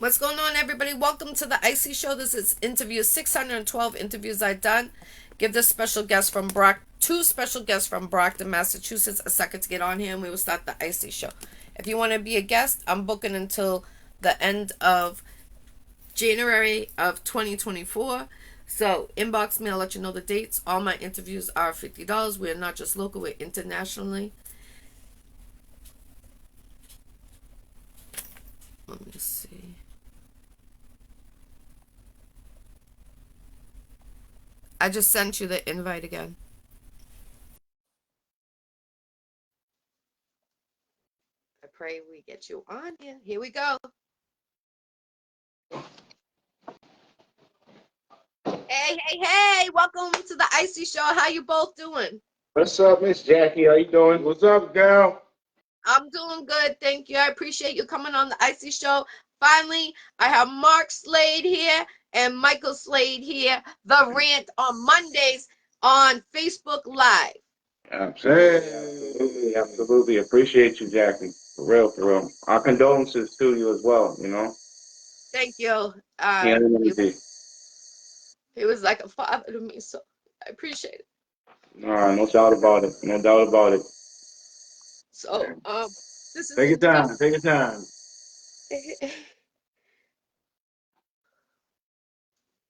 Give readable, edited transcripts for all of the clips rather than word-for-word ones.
What's going on, everybody? Welcome to the Iccy Show. This is interview 612 interviews I've done. Give this special guest from two special guests from Brockton, Massachusetts, a second to get on here, and we will start the Iccy Show. If you want to be a guest, I'm booking until the end of January of 2024. So inbox me. I'll let you know the dates. All my interviews are $50. We're not just local; we're internationally. Let me see. I just sent you the invite again. I pray we get you on here. Here we go. Hey, welcome to the Iccy Show. How you both doing? What's up, Miss Jackie? How you doing? What's up, girl? I'm doing good, thank you. I appreciate you coming on the Iccy Show. Finally, I have Mark Slade here and Michael Slade here. The Rant on Mondays on Facebook Live. Absolutely. Appreciate you, Jackie. For real, for real. Our condolences to you as well, you know? Thank you. Can't even You, be. he was like a father to me, so I appreciate it. No doubt about it. No doubt about it. So, this is Take your interview. time. Take your time.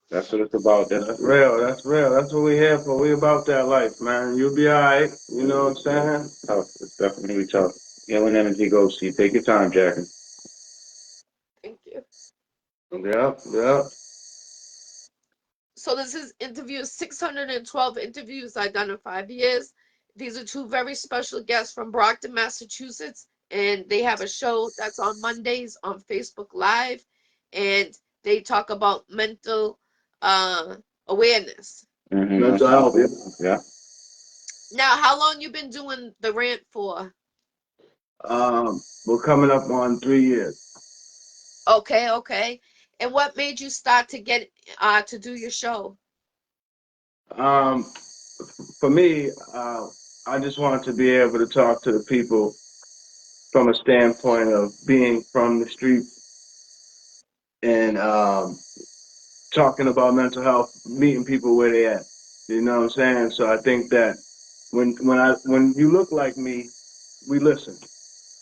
That's what it's about. That's real. That's real. That's what we here for. We about that life, man. You'll be all right. You know what I'm saying? Tough. It's definitely tough. Healing energy goes to you. Take your time, Jackie. Thank you. Yep. So this is interview 612 interviews I've done in 5 years. These are two very special guests from Brockton, Massachusetts, and they have a show that's on Mondays on Facebook Live, and they talk about mental awareness. Mental health. Yeah. Now, how long you been doing the rant for? We're coming up on 3 years. Okay. And what made you start to get to do your show? Um, for me, I just wanted to be able to talk to the people from a standpoint of being from the streets and talking about mental health, meeting people where they at. You know what I'm saying? So I think that when you look like me, we listen.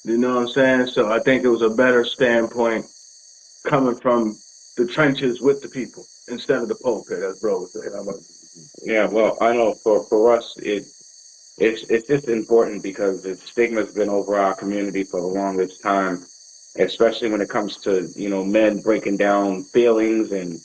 You know what I'm saying? So I think it was a better standpoint coming from the trenches with the people instead of the pulpit, as bro was saying. Yeah, well, I know for us, it's just important because the stigma's been over our community for the longest time, especially when it comes to, men breaking down feelings and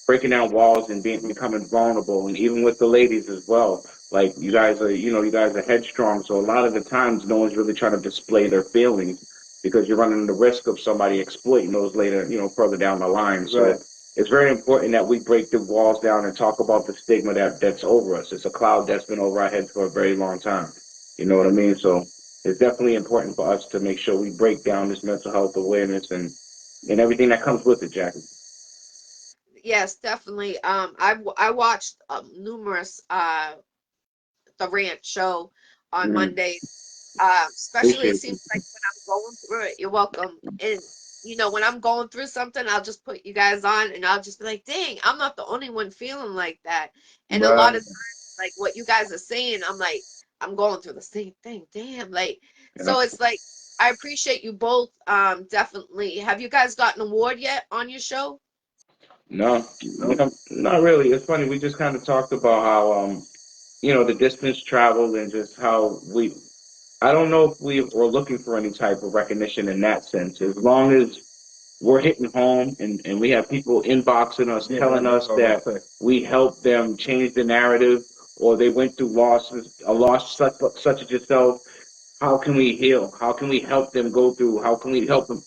breaking down walls and becoming vulnerable, and even with the ladies as well. Like you guys are headstrong, so a lot of the times no one's really trying to display their feelings because you're running the risk of somebody exploiting those later, further down the line. So right. It's very important that we break the walls down and talk about the stigma that's over us. It's a cloud that's been over our heads for a very long time. You know what I mean? So it's definitely important for us to make sure we break down this mental health awareness and everything that comes with it, Jackie. Yes, definitely. I watched numerous the Rant show on Mm-hmm. Monday. Especially it Appreciate seems you. like when I'm going through it, you're welcome. And when I'm going through something, I'll just put you guys on and I'll just be like, dang, I'm not the only one feeling like that. And a lot Right. of times, like what you guys are saying, I'm like, I'm going through the same thing. Damn. Like, Yeah. so it's like I appreciate you both. Definitely. Have you guys gotten an award yet on your show? No, not really. It's funny. We just kind of talked about how, the distance traveled and just how I don't know if we were looking for any type of recognition in that sense. As long as we're hitting home and we have people inboxing us, telling us that we helped them change the narrative or they went through losses, a loss such as yourself, how can we heal? How can we help them go through? How can we help them,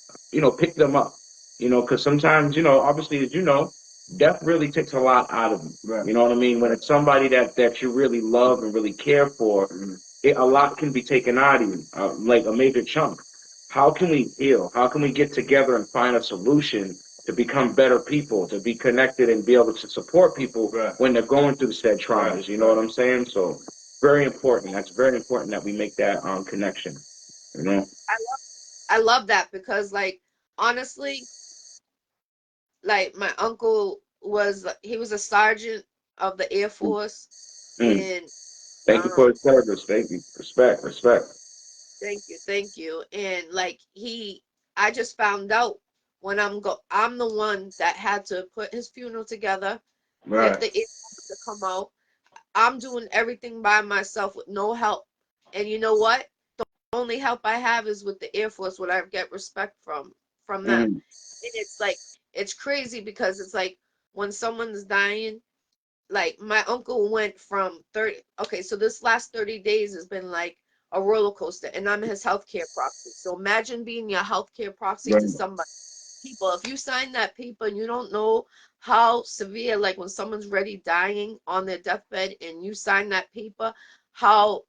pick them up? Because sometimes, obviously, as you know, death really takes a lot out of them. Right. You know what I mean? When it's somebody that you really love and really care for, a lot can be taken out of you, like a major chunk. How can we heal? How can we get together and find a solution to become better people, to be connected and be able to support people right. when they're going through said traumas? Right. You know what I'm saying? So very important. That's very important that we make that connection. You know. I love that because like honestly, like my uncle was, he was a sergeant of the Air Force, Mm. and Thank you for um his service. Thank you. Respect, respect. thank you. And like I just found out when I'm the one that had to put his funeral together, get Right. the Air Force to come out. I'm doing everything by myself with no help. And you know what? Only help I have is with the Air Force, what I get respect from them. Mm. And it's like it's crazy because it's like when someone's dying, like my uncle went from 30, okay, so this last 30 days has been like a roller coaster, and I'm his healthcare proxy. So imagine being your healthcare proxy Right. to somebody. People, if you sign that paper and you don't know how severe, like when someone's ready dying on their deathbed and you sign that paper, how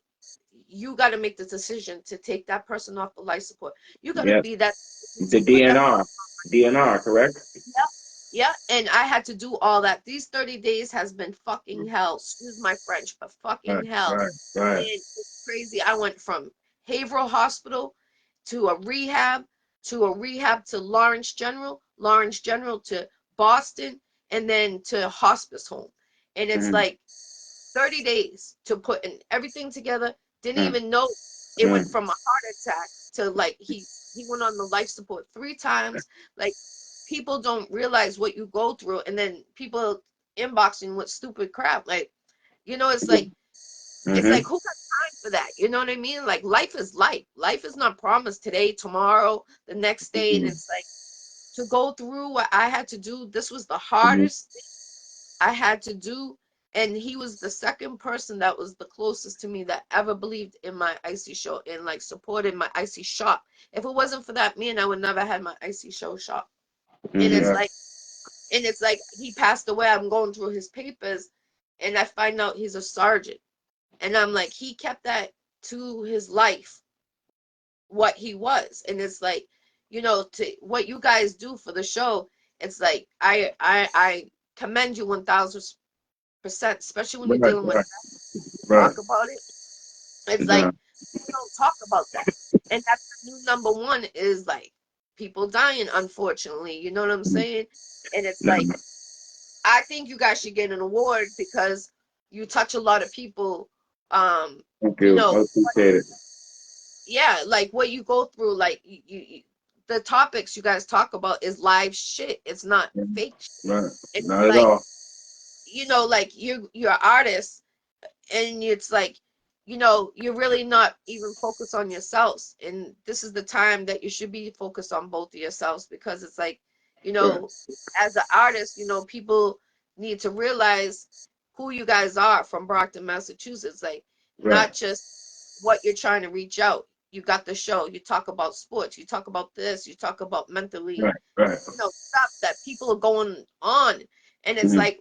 you got to make the decision to take that person off the life support. You got to Yes. be that The to put that. DNR. DNR, correct? Yeah, yeah, and I had to do all that. These 30 days has been fucking hell. Excuse my French, but fucking Right, hell. right, right. And it's crazy. I went from Haverhill Hospital to a rehab to Lawrence General to Boston, and then to hospice home. And it's Mm-hmm. like 30 days to put in everything together. Didn't Mm-hmm. even know it went from a heart attack to like he went on the life support 3 times. Like people don't realize what you go through, and then people inboxing with stupid crap. Like, it's Mm-hmm. like who got time for that? You know what I mean? Like life is life. Life is not promised today, tomorrow, the next day. And it's like to go through what I had to do, this was the Mm-hmm. hardest I had to do. And he was the second person that was the closest to me that ever believed in my Iccy Show and like supported my Iccy shop. If it wasn't for that man, I would never had my Iccy Show shop. And Mm-hmm. it's Yeah. like, he passed away. I'm going through his papers, and I find out he's a sergeant. And I'm like, he kept that to his life, what he was. And it's like, to what you guys do for the show, it's like I commend you 1,000%, especially when you're Right, dealing with right, right. talk about it. It's Yeah. like we don't talk about that. And that's the new number one is like people dying, unfortunately. You know what I'm Mm-hmm. saying? And it's Yeah. like I think you guys should get an award because you touch a lot of people. Um, Thank you you. know, I appreciate it. yeah, like what you go through, like the topics you guys talk about is live shit. It's not Yeah. fake shit. Right. It's Not at like, all. like you're artists, and it's like, you're really not even focused on yourselves. And this is the time that you should be focused on both of yourselves, because it's like, you Right, know, as an artist, people need to realize who you guys are from Brockton, Massachusetts. Like, right, not just what you're trying to reach out. You got the show, you talk about sports, you talk about this, you talk about mentally, right, right. stuff that people are going on. And it's Mm-hmm. like,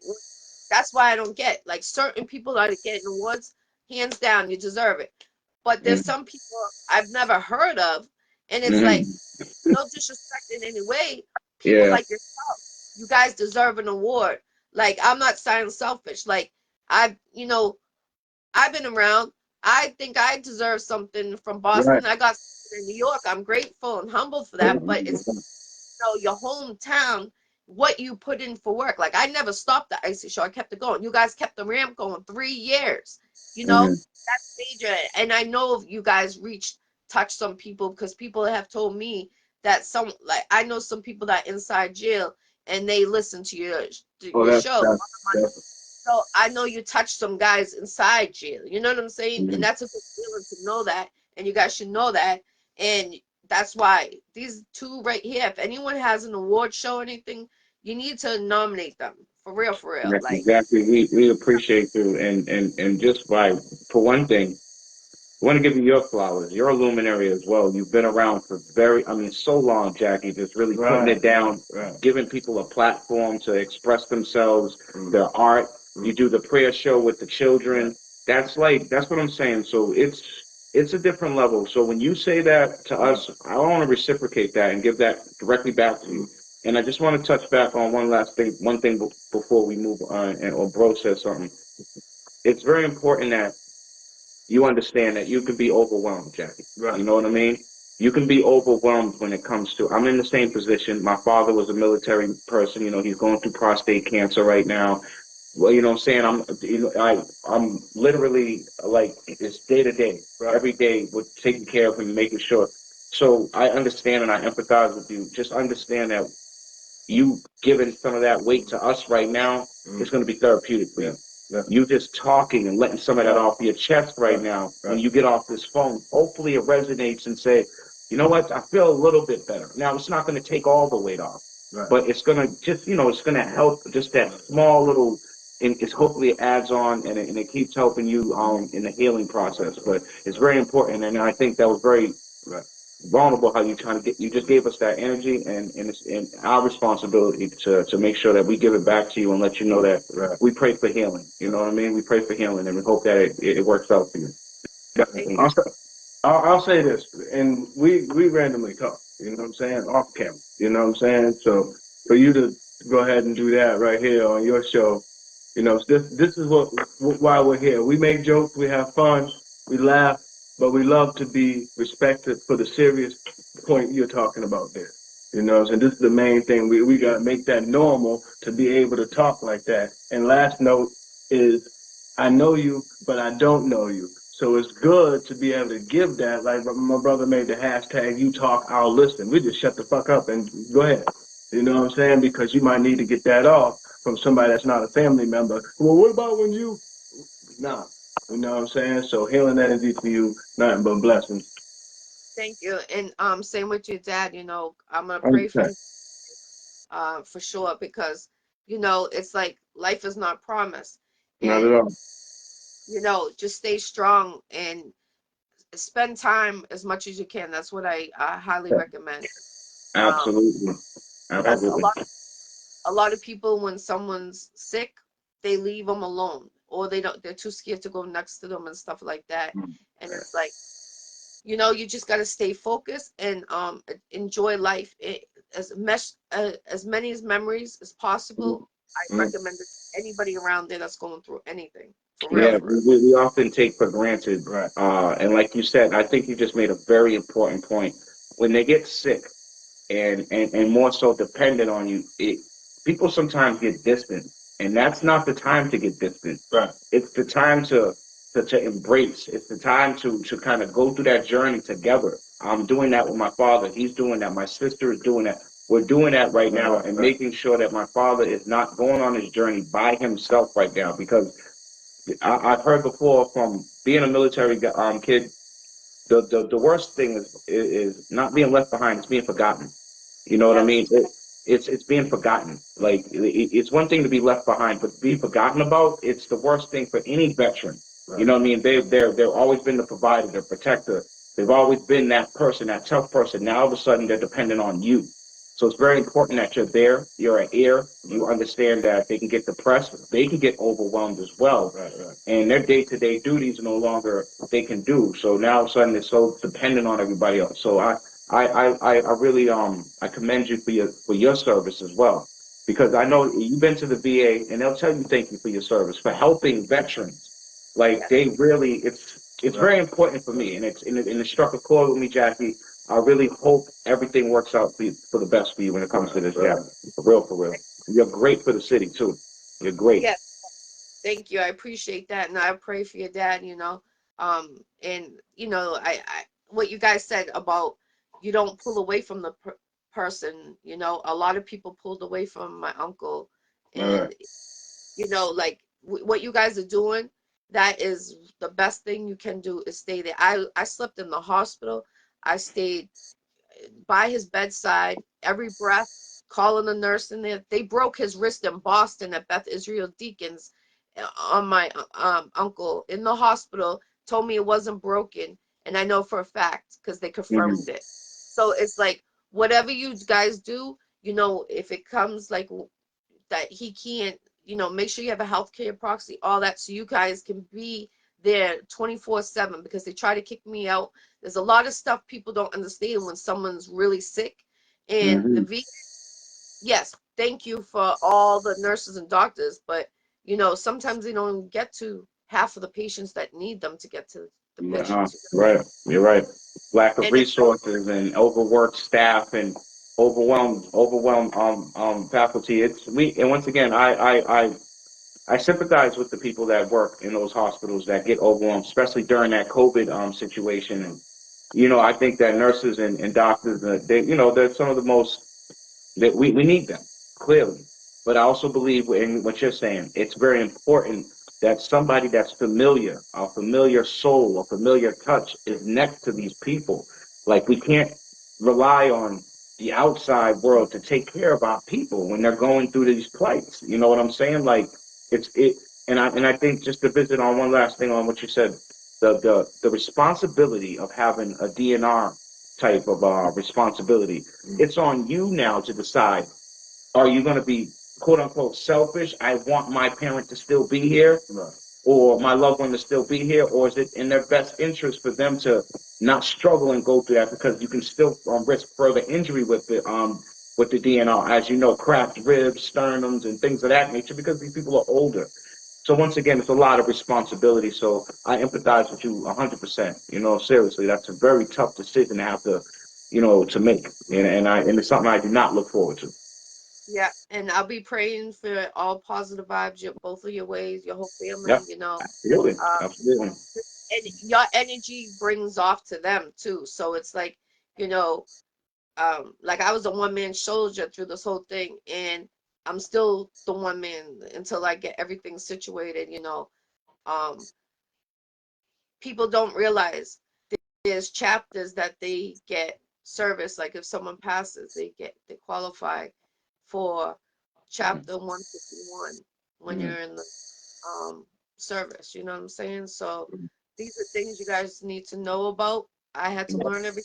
that's why I don't get like certain people that are getting awards, hands down, you deserve it. But there's Mm-hmm. some people I've never heard of, and it's like Mm-hmm. no disrespect in any way. People Yeah. like yourself, you guys deserve an award. Like I'm not sounding selfish. Like I've been around. I think I deserve something from Right. Boston. I got something in New York. I'm grateful and humble for that. But it's your hometown, what you put in for work. Like I never stopped the Iccy Show. I kept it going. You guys kept the ramp going 3 years. You know, Mm-hmm. that's major. And I know you guys touched some people, because people have told me that I know some people that are inside jail and they listen to Oh, your show on the Monday. that's So I know you touched some guys inside jail. You know what I'm saying? And mm-hmm. that's a good feeling to know that. And you guys should know that. And that's why these two right here, if anyone has an award show or anything, you need to nominate them. For real, for real. Yes, Like, exactly. We appreciate you, and just by for one thing, I want to give you your flowers. You're a luminary as well. You've been around for so long, Jackie. Just really putting it down, giving people a platform to express themselves, their art. You do the prayer show with the children. That's what I'm saying. So it's a different level. So when you say that to us, I want to reciprocate that and give that directly back to you. And I just want to touch back on one thing before we move on, and or Bro says something. It's very important that you understand that you can be overwhelmed, Jackie. Right. You know what I mean? you can be overwhelmed when it comes to. I'm in the same position. My father was a military person. You know, he's going through prostate cancer right now. Well, you know what I'm saying? I'm literally like it's day to day. Every day we're taking care of him, making sure. So I understand and I empathize with you. Just understand that you giving some of that weight to us right now is going to be therapeutic for you. Yeah. You just talking and letting some of that off your chest right now. When you get off this phone, hopefully it resonates and say, you know what, I feel a little bit better. Now it's not going to take all the weight off, but it's going to just, you know, it's going to help just that small little. And it's hopefully it adds on and it keeps helping you in the healing process. But it's very important, and I think that was very vulnerable how you trying to get. You just gave us that energy, and it's in our responsibility to make sure that we give it back to you and let you know that we pray for healing. You know what I mean? We pray for healing, and we hope that it works out for you. Definitely. I'll say this, and we randomly talk. You know what I'm saying? Off camera. You know what I'm saying? So for you to go ahead and do that right here on your show, you know, this is why we're here. We make jokes, we have fun, we laugh, but we love to be respected for the serious point you're talking about there. You know, and this is the main thing. We gotta make that normal to be able to talk like that. And last note is, I know you, but I don't know you. So it's good to be able to give that. Like my brother made the hashtag, you talk, I'll listen. We just shut the fuck up and go ahead. You know what I'm saying? Because you might need to get that off from somebody that's not a family member. Well, what about when you? Nah. You know what I'm saying? So healing energy for you, nothing but blessings. Thank you. And same with your dad, you know, I'm gonna pray for Okay. him for sure, because you know it's like life is not promised. Not at And all. you know, just stay strong and spend time as much as you can. That's what I highly recommend. Um, Absolutely. because Absolutely. a lot of people, when someone's sick, they leave them alone, or they don't. They're too scared to go next to them and stuff like that. And it's like, you know, you just got to stay focused and enjoy life, as many as memories as possible. I Mm. recommend it to anybody around there that's going through anything, for real, Yeah, for real. we often take for granted. And like you said, I think you just made a very important point. When they get sick and more so dependent on you, people sometimes get distant. And that's not the time to get distant. It's the time to embrace. It's the time to kind of go through that journey together. I'm doing that with my father. He's doing that. My sister is doing that. We're doing that right now and making sure that my father is not going on his journey by himself right now, because I've heard before from being a military kid, the worst thing is not being left behind. It's being forgotten. You know what I Yes. mean? It's being forgotten. Like it's one thing to be left behind, but to be forgotten about, it's the worst thing for any veteran. You know what I mean? They've always been the provider, the protector. They've always been that person, that tough person. Now all of a sudden they're dependent on you. So it's very important that you're there, you're an ear, you understand that they can get depressed, they can get overwhelmed as well. And their day-to-day duties no longer they can do. So now all of a sudden they're so dependent on everybody else. So I really I commend you for your service as well, because I know you've been to the VA and they'll tell you thank you for your service for helping veterans. Like they really, it's very important for me, and it struck a chord with me, Jackie. I really hope everything works out for the best for you when it comes to this job. For real, for real. You're great for the city too. You're great. Yeah. Thank you. I appreciate that, and I pray for your dad. You know, and you know, what you guys said about you don't pull away from the person. You know, a lot of people pulled away from my uncle, and you know, like what you guys are doing, that is the best thing you can do is stay there. I slept in the hospital. I stayed by his bedside every breath, calling the nurse in there. They broke his wrist in Boston at Beth Israel Deacons on my uncle in the hospital. Told me it wasn't broken, and I know for a fact because they Mm-hmm. confirmed it. So it's like whatever you guys do, you know, if it comes like that he can't, you know, make sure you have a healthcare proxy, all that, so you guys can be there 24/7, because they try to kick me out. There's a lot of stuff people don't understand when someone's really sick. And the Mm-hmm. V, yes, thank you for all the nurses and doctors, but you know, sometimes they don't get to half of the patients that need them to get to the Yeah, patients. right. You're right. lack of And it, resources and overworked staff and overwhelmed faculty. And once again, I sympathize with the people that work in those hospitals that get overwhelmed, especially during that COVID situation. And I think that nurses and doctors, they're some of the most that we need them, clearly. But I also believe in what you're saying. It's very important that somebody that's familiar, a familiar soul, a familiar touch is next to these people. Like, we can't rely on the outside world to take care of our people when they're going through these plights. You know what I'm saying? Like, and I think, just to visit on one last thing on what you said, the responsibility of having a DNR type of responsibility. It's on you now to decide, are you going to be quote unquote selfish? I want my parent to still be here, right, or my loved one to still be here, or is it in their best interest for them to not struggle and go through that, because you can still risk further injury with the DNR, as you know, cracked ribs, sternums, and things of that nature, because these people are older. So once again, it's a lot of responsibility. So I empathize with you 100%. Seriously, that's a very tough decision to have to make, and it's something I do not look forward to. yeah, and I'll be praying for all positive vibes, both of your ways, your whole family, Yep, absolutely, um, absolutely. and your energy brings off to them too. So it's like, you know, like I was a one-man soldier through this whole thing, and I'm still the one man until I get everything situated. Um, People don't realize there's chapters that they get service. Like if someone passes, they qualify for chapter 151 when Mm-hmm. you're in the um service. You know what I'm saying? So these are things you guys need to know about. I had to learn everything,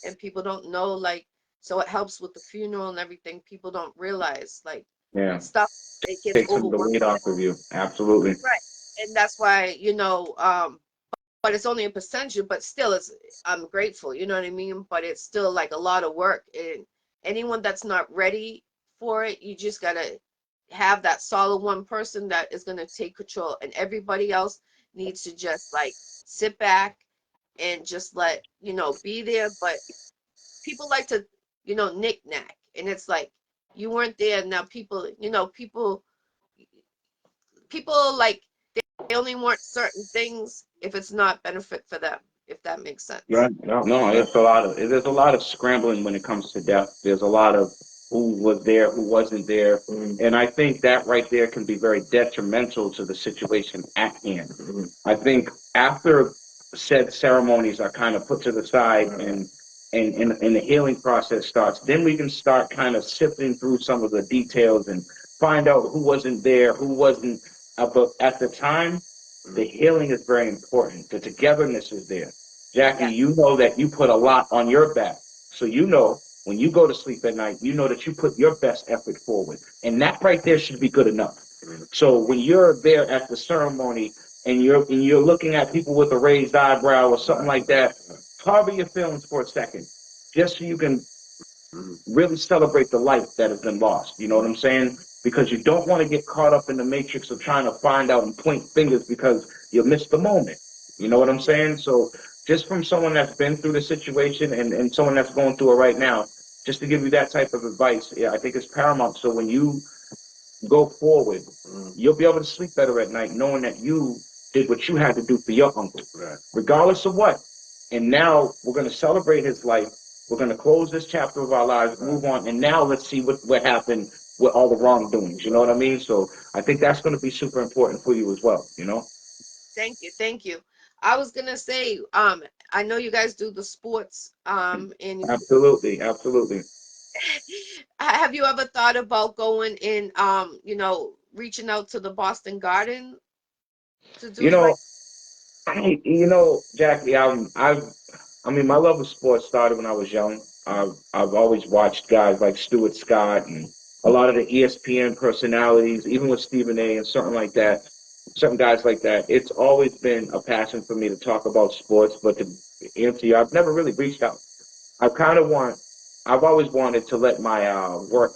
and people don't know, like, so it helps with the funeral and everything. People don't realize, like, Yeah, stuff, it gets take some of the overwhelming. weight off of you. Absolutely. Right. And that's why, but it's only a percentage, but still I'm grateful, you know what I mean? But it's still like a lot of work, and anyone that's not ready for it, you just gotta have that solid one person that is gonna take control, and everybody else needs to just like sit back and just be there. But people like to, knick-knack, and it's like you weren't there. Now people like they only want certain things if it's not benefit for them, if that makes sense. Right. No, there's a lot of scrambling when it comes to death. There's a lot of who was there, who wasn't there, and I think that right there can be very detrimental to the situation at hand. I think after said ceremonies are kind of put to the side, and the healing process starts, then we can start kind of sifting through some of the details and find out who wasn't there, who wasn't. But at the time, the healing is very important. The togetherness is there. Jackie, Yes. you know that you put a lot on your back. So when you go to sleep at night, you know that you put your best effort forward. And that right there should be good enough. So when you're there at the ceremony and you're looking at people with a raised eyebrow or something like that, harbor your feelings for a second, just so you can really celebrate the life that has been lost. You know what I'm saying? Because you don't want to get caught up in the matrix of trying to find out and point fingers because you missed the moment. You know what I'm saying? So just from someone that's been through the situation, and someone that's going through it right now, just to give you that type of advice, yeah, I think it's paramount. So when you go forward, you'll be able to sleep better at night knowing that you did what you had to do for your uncle, right, regardless of what. And now we're going to celebrate his life. We're going to close this chapter of our lives, move on, and now let's see what happened with all the wrongdoings. You know what I mean? So I think that's going to be super important for you as well. Thank you, thank you. I was gonna say, I know you guys do the sports, and Absolutely, absolutely. have you ever thought about going and reaching out to the Boston Garden to do You like? know, Jackie, I mean, my love of sports started when I was young. I've always watched guys like Stuart Scott and a lot of the ESPN personalities, even with Stephen A. and something like that, certain guys like that. It's always been a passion for me to talk about sports, but to answer you, I've never really reached out. I've always wanted to let my work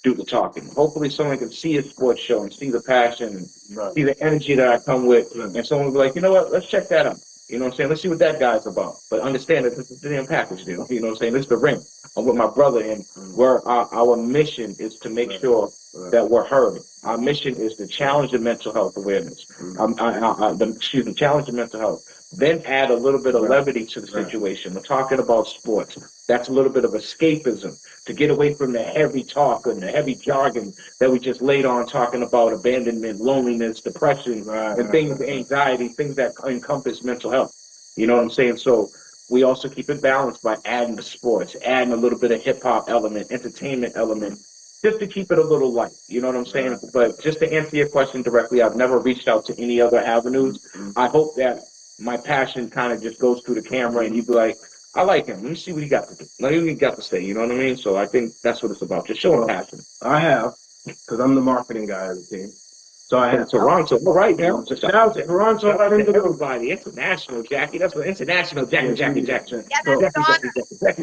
do the talking. Hopefully, someone can see a sports show and see the passion and see the energy that I come with, and someone will be like, you know what, let's check that out. You know what I'm saying? Let's see what that guy's about. But understand that this is the damn package deal. You know what I'm saying? This is the ring. I'm with my brother, and where our mission is to make sure that we're heard. Our mission is to challenge the mental health awareness. Challenge the mental health. Then add a little bit of levity to the situation. We're talking about sports. That's a little bit of escapism to get away from the heavy talk and the heavy jargon that we just laid on, talking about abandonment, loneliness, depression, and things, anxiety, things that encompass mental health. You know what I'm saying? So we also keep it balanced by adding the sports, adding a little bit of hip hop element, entertainment element, just to keep it a little light. You know what I'm saying? But just to answer your question directly, I've never reached out to any other avenues. I hope that my passion kind of just goes through the camera and you be like, I like him. Let me see what he got to do. Let me see what he got to say. You know what I mean? So I think that's what it's about. Just showing passion. I have, because I'm the marketing guy of the team. So I had Toronto. All right now. Shout out to Toronto. Shout out to everybody. International, Jackie. That's what international, Jackie. Yeah, that's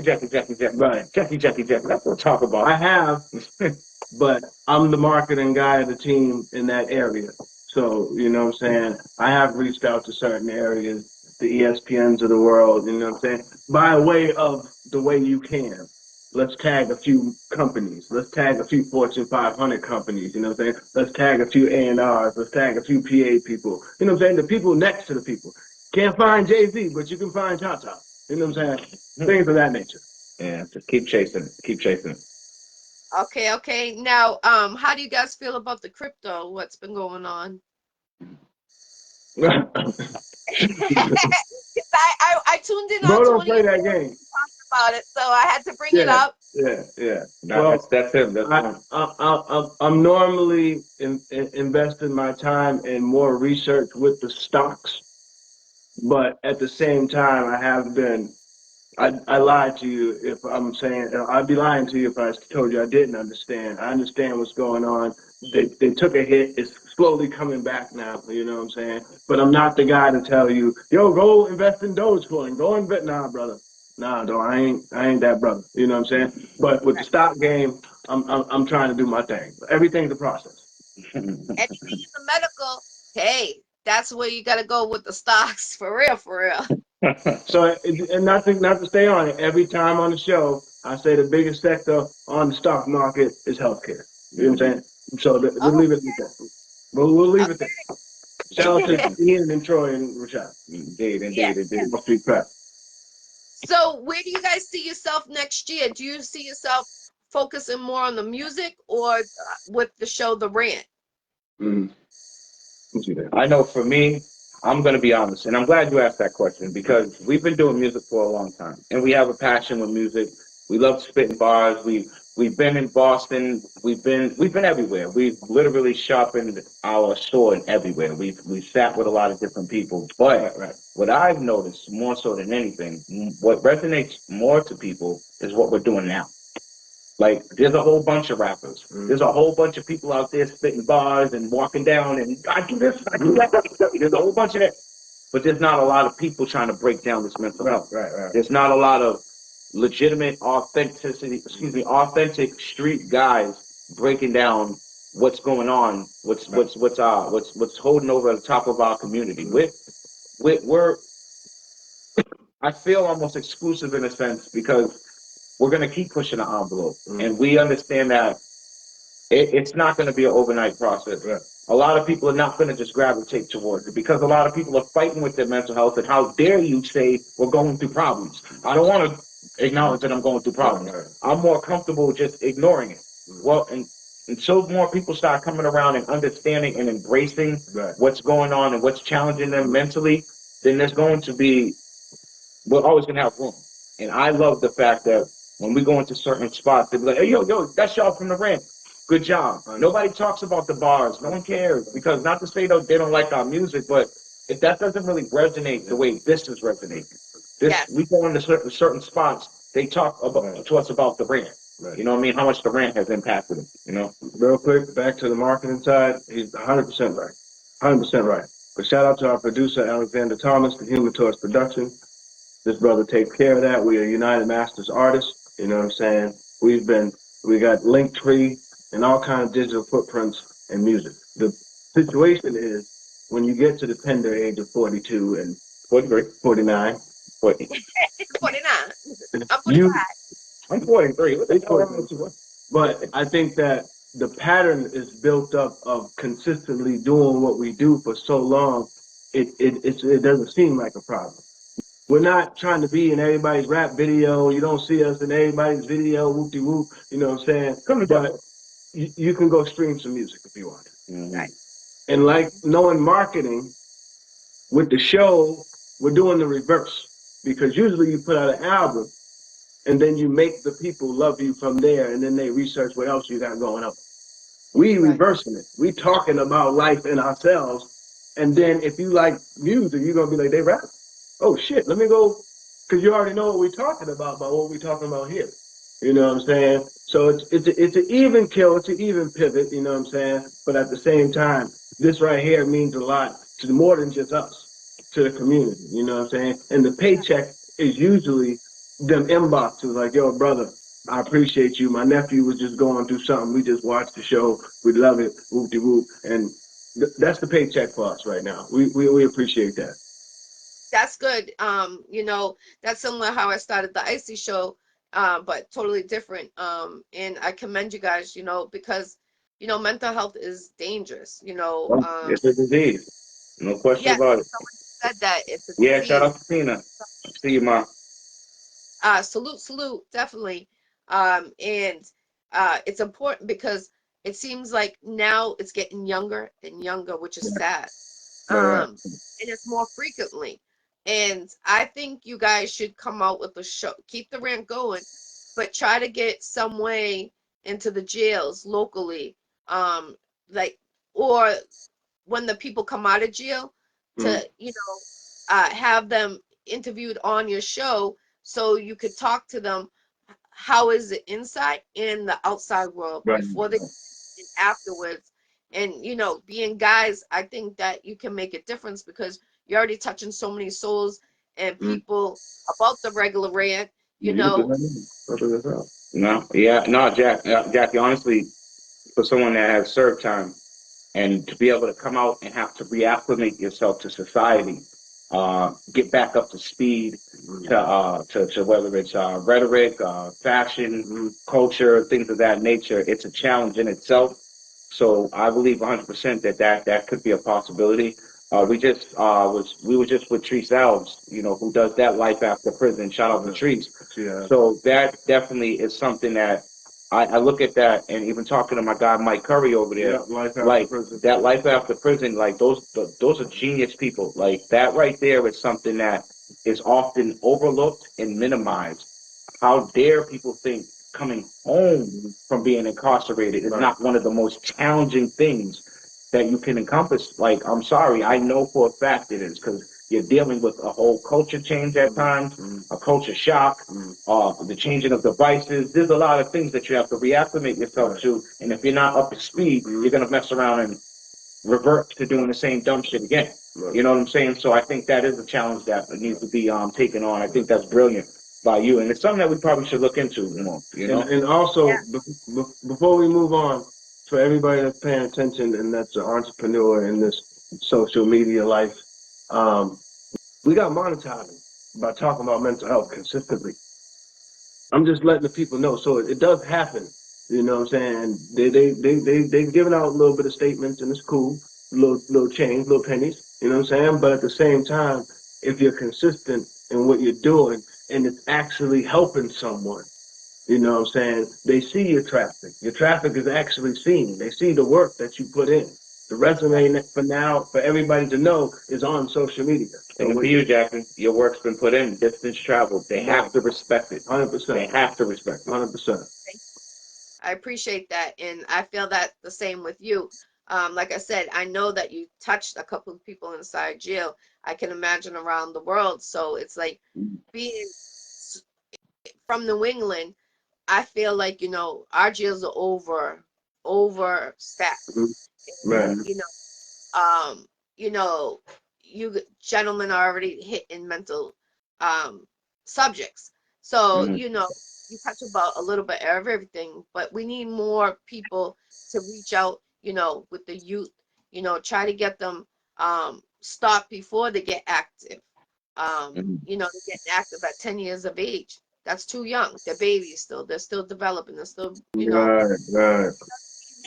Jackie. Right. Jackie. That's what we're talking about. I have, but I'm the marketing guy of the team in that area. So, you know what I'm saying? I have reached out to certain areas, the ESPNs of the world, you know what I'm saying? By way of the way you can. Let's tag a few companies. Let's tag a few Fortune 500 companies, you know what I'm saying? Let's tag a few A&Rs. Let's tag a few PA people. You know what I'm saying? The people next to the people. Can't find Jay-Z, but you can find Tata. You know what I'm saying? Things of that nature. Yeah, just keep chasing it. Keep chasing it. Okay. Now, how do you guys feel about the crypto? What's been going on? I tuned in Bro, on don't play that game. Talked about it, so I had to bring it up. Yeah. Well, that's him. I'm normally investing my time in more research with the stocks, but at the same time, I have been. I lied to you if I'm saying I'd be lying to you if I told you I didn't understand. I understand what's going on. They took a hit. It's slowly coming back now. You know what I'm saying? But I'm not the guy to tell you, yo, go invest in Dogecoin. Go invest. Nah, brother. Nah, though I ain't that brother. You know what I'm saying? But with the stock game, I'm trying to do my thing. Everything's a process. And being the medical, hey, that's where you gotta go with the stocks for real. So, and not to stay on it, every time on the show, I say the biggest sector on the stock market is healthcare. You know what I'm saying? So we'll leave it at that. We'll leave it there. Shout out to Ian and Troy and Rashad. Indeed. Must be crap. So where do you guys see yourself next year? Do you see yourself focusing more on the music or with the show The Rant? I know for me, I'm going to be honest, and I'm glad you asked that question because we've been doing music for a long time, and we have a passion with music. We love spitting bars. We've been in Boston. We've been everywhere. We've literally sharpened our sword everywhere. We've sat with a lot of different people. But what I've noticed more so than anything, what resonates more to people is what we're doing now. Like, there's a whole bunch of rappers. There's a whole bunch of people out there spitting bars and walking down and I do this, I do that. There's a whole bunch of that. But there's not a lot of people trying to break down this mental health. Right. There's not a lot of legitimate authentic street guys breaking down what's going on, what's holding over the top of our community. We're I feel almost exclusive in a sense because we're going to keep pushing the envelope. And we understand that it's not going to be an overnight process. Right. A lot of people are not going to just gravitate towards it because a lot of people are fighting with their mental health. And how dare you say we're going through problems? I don't want to acknowledge that I'm going through problems. Right. I'm more comfortable just ignoring it. Well, and until more people start coming around and understanding and embracing what's going on and what's challenging them mentally, then we're always going to have room. And I love the fact that when we go into certain spots, they be like, hey, yo, that's y'all from the Rant. Good job. Nobody talks about the bars. No one cares. Because not to say that they don't like our music, but if that doesn't really resonate the way this is resonating. We go into certain spots, they talk to us about the Rant. Right. You know what I mean? How much the Rant has impacted them, you know? Real quick, back to the marketing side, he's 100% right. 100% right. But shout out to our producer, Alexander Thomas, the Human Torch Production. This brother takes care of that. We are United Masters artists. You know what I'm saying? We got Linktree and all kinds of digital footprints and music. The situation is when you get to the tender age of 42 and 43. 49. 40. 49. I'm 45. You, I'm 43. What the It's hell 43. wrong with you? But I think that the pattern is built up of consistently doing what we do for so long. It doesn't seem like a problem. We're not trying to be in everybody's rap video. You don't see us in everybody's video, whoop de whoop. You know what I'm saying? But you can go stream some music if you want. Right. And like knowing marketing with the show, we're doing the reverse because usually you put out an album and then you make the people love you from there, and then they research what else you got going on. We Right. reversing it. We talking about life and ourselves, and then if you like music, you're gonna be like, they rap. Oh shit, let me go, because you already know what we're talking about what we're talking about here. You know what I'm saying? So it's an even kill, it's an even pivot. You know what I'm saying? But at the same time, this right here means a lot to more than just us, to the community. You know what I'm saying? And the paycheck is usually them inboxes like, yo, brother, I appreciate you. My nephew was just going through something. We just watched the show. We love it. Whoop de whoop. And that's the paycheck for us right now. We appreciate that. That's good. You know, that's similar how I started the Iccy Show, but totally different. And I commend you guys, you know, because, you know, mental health is dangerous, you know. Well, it's a disease. No question Yes, about it. someone said that it's a Yeah, shout disease. out to Tina. See you, Ma. Salute, definitely. And it's important because it seems like now it's getting younger and younger, which is sad. Right. And it's more frequently. And I think you guys should come out with a show, keep the rant going, but try to get some way into the jails locally. Like, or when the people come out of jail Mm. to, you know, have them interviewed on your show so you could talk to them. How is it inside and the outside world Right. before they and afterwards? And you know, being guys, I think that you can make a difference because you're already touching so many souls and Mm. people about the regular rant, you You know. No, yeah, no, Jackie, honestly, for someone that has served time, and to be able to come out and have to reacclimate yourself to society, get back up to speed to whether it's rhetoric, fashion, culture, things of that nature. It's a challenge in itself. So I believe 100% that could be a possibility. We were just with Treese Alves, you know, who does that life after prison. Shout out to Treese. Yeah. So that definitely is something that I look at that, and even talking to my guy Mike Curry over there, Yeah, life after like prison. that life after prison, like those are genius people. Like that right there is something that is often overlooked and minimized. How dare people think coming home from being incarcerated is not one of the most challenging things that you can encompass? Like, I'm sorry, I know for a fact it is because you're dealing with a whole culture change at times, a culture shock, the changing of devices. There's a lot of things that you have to reacclimate yourself to, and if you're not up to speed, you're gonna mess around and revert to doing the same dumb shit again. You know what I'm saying? So I think that is a challenge that needs to be taken on. I think that's brilliant by you, and it's something that we probably should look into more. You know? And also, before we move on, for everybody that's paying attention and that's an entrepreneur in this social media life, um, we got monetizing by talking about mental health consistently. I'm just letting the people know. So it does happen. You know what I'm saying? They've given out a little bit of statements and it's cool. Little change, little pennies. You know what I'm saying? But at the same time, if you're consistent in what you're doing and it's actually helping someone, you know what I'm saying? They see your traffic. Your traffic is actually seen. They see the work that you put in. The resume for now, for everybody to know, is on social media. And for you, Jackson, your work's been put in, distance traveled. They have to respect it. 100%. They have to respect it. 100%. I appreciate that, and I feel that the same with you. Like I said, I know that you touched a couple of people inside jail. I can imagine around the world. So it's like being from New England. I feel like, you know, our jails are overstaffed. Right. You know, you know, you gentlemen are already hitting mental um subjects. So, Mhm. you know, you touch about a little bit of everything, but we need more people to reach out, you know, with the youth, you know, try to get them stopped before they get active. You know, they're getting active at 10 years of age. That's too young. They're babies still. They're still developing. They're still, you know. Right.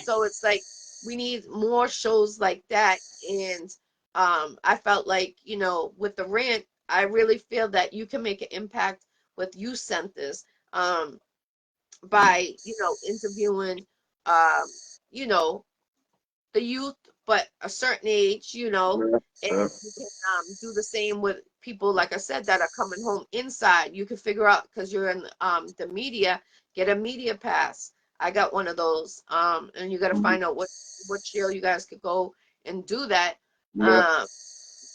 So it's like we need more shows like that. And I felt like, you know, with the Rant, I really feel that you can make an impact with youth centers by, you know, interviewing, um, you know, the youth, but a certain age, you know, and Yeah. you can do the same with people, like I said, that are coming home inside. You can figure out because you're in the media, get a media pass. I got one of those, and you got to find out what jail you guys could go and do that. Yeah. Um,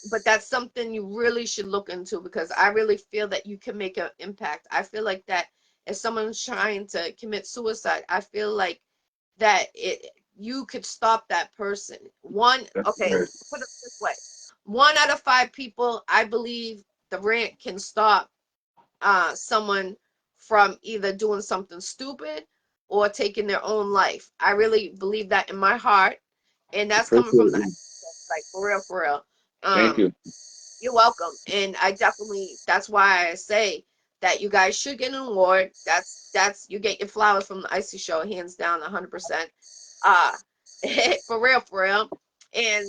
but that's something you really should look into because I really feel that you can make an impact. I feel like that if someone's trying to commit suicide, I feel like that you could stop that person. That's Okay, right. put it this way. 1 out of 5 people, I believe the Rant can stop someone from either doing something stupid or taking their own life. I really believe that in my heart. And that's coming from the Appreciate you. like for real, for real. Thank Um, you. you're welcome. And I definitely that's why I say that you guys should get an award. That's you get your flowers from the Iccy Show, hands down 100%. Uh for real, for real. And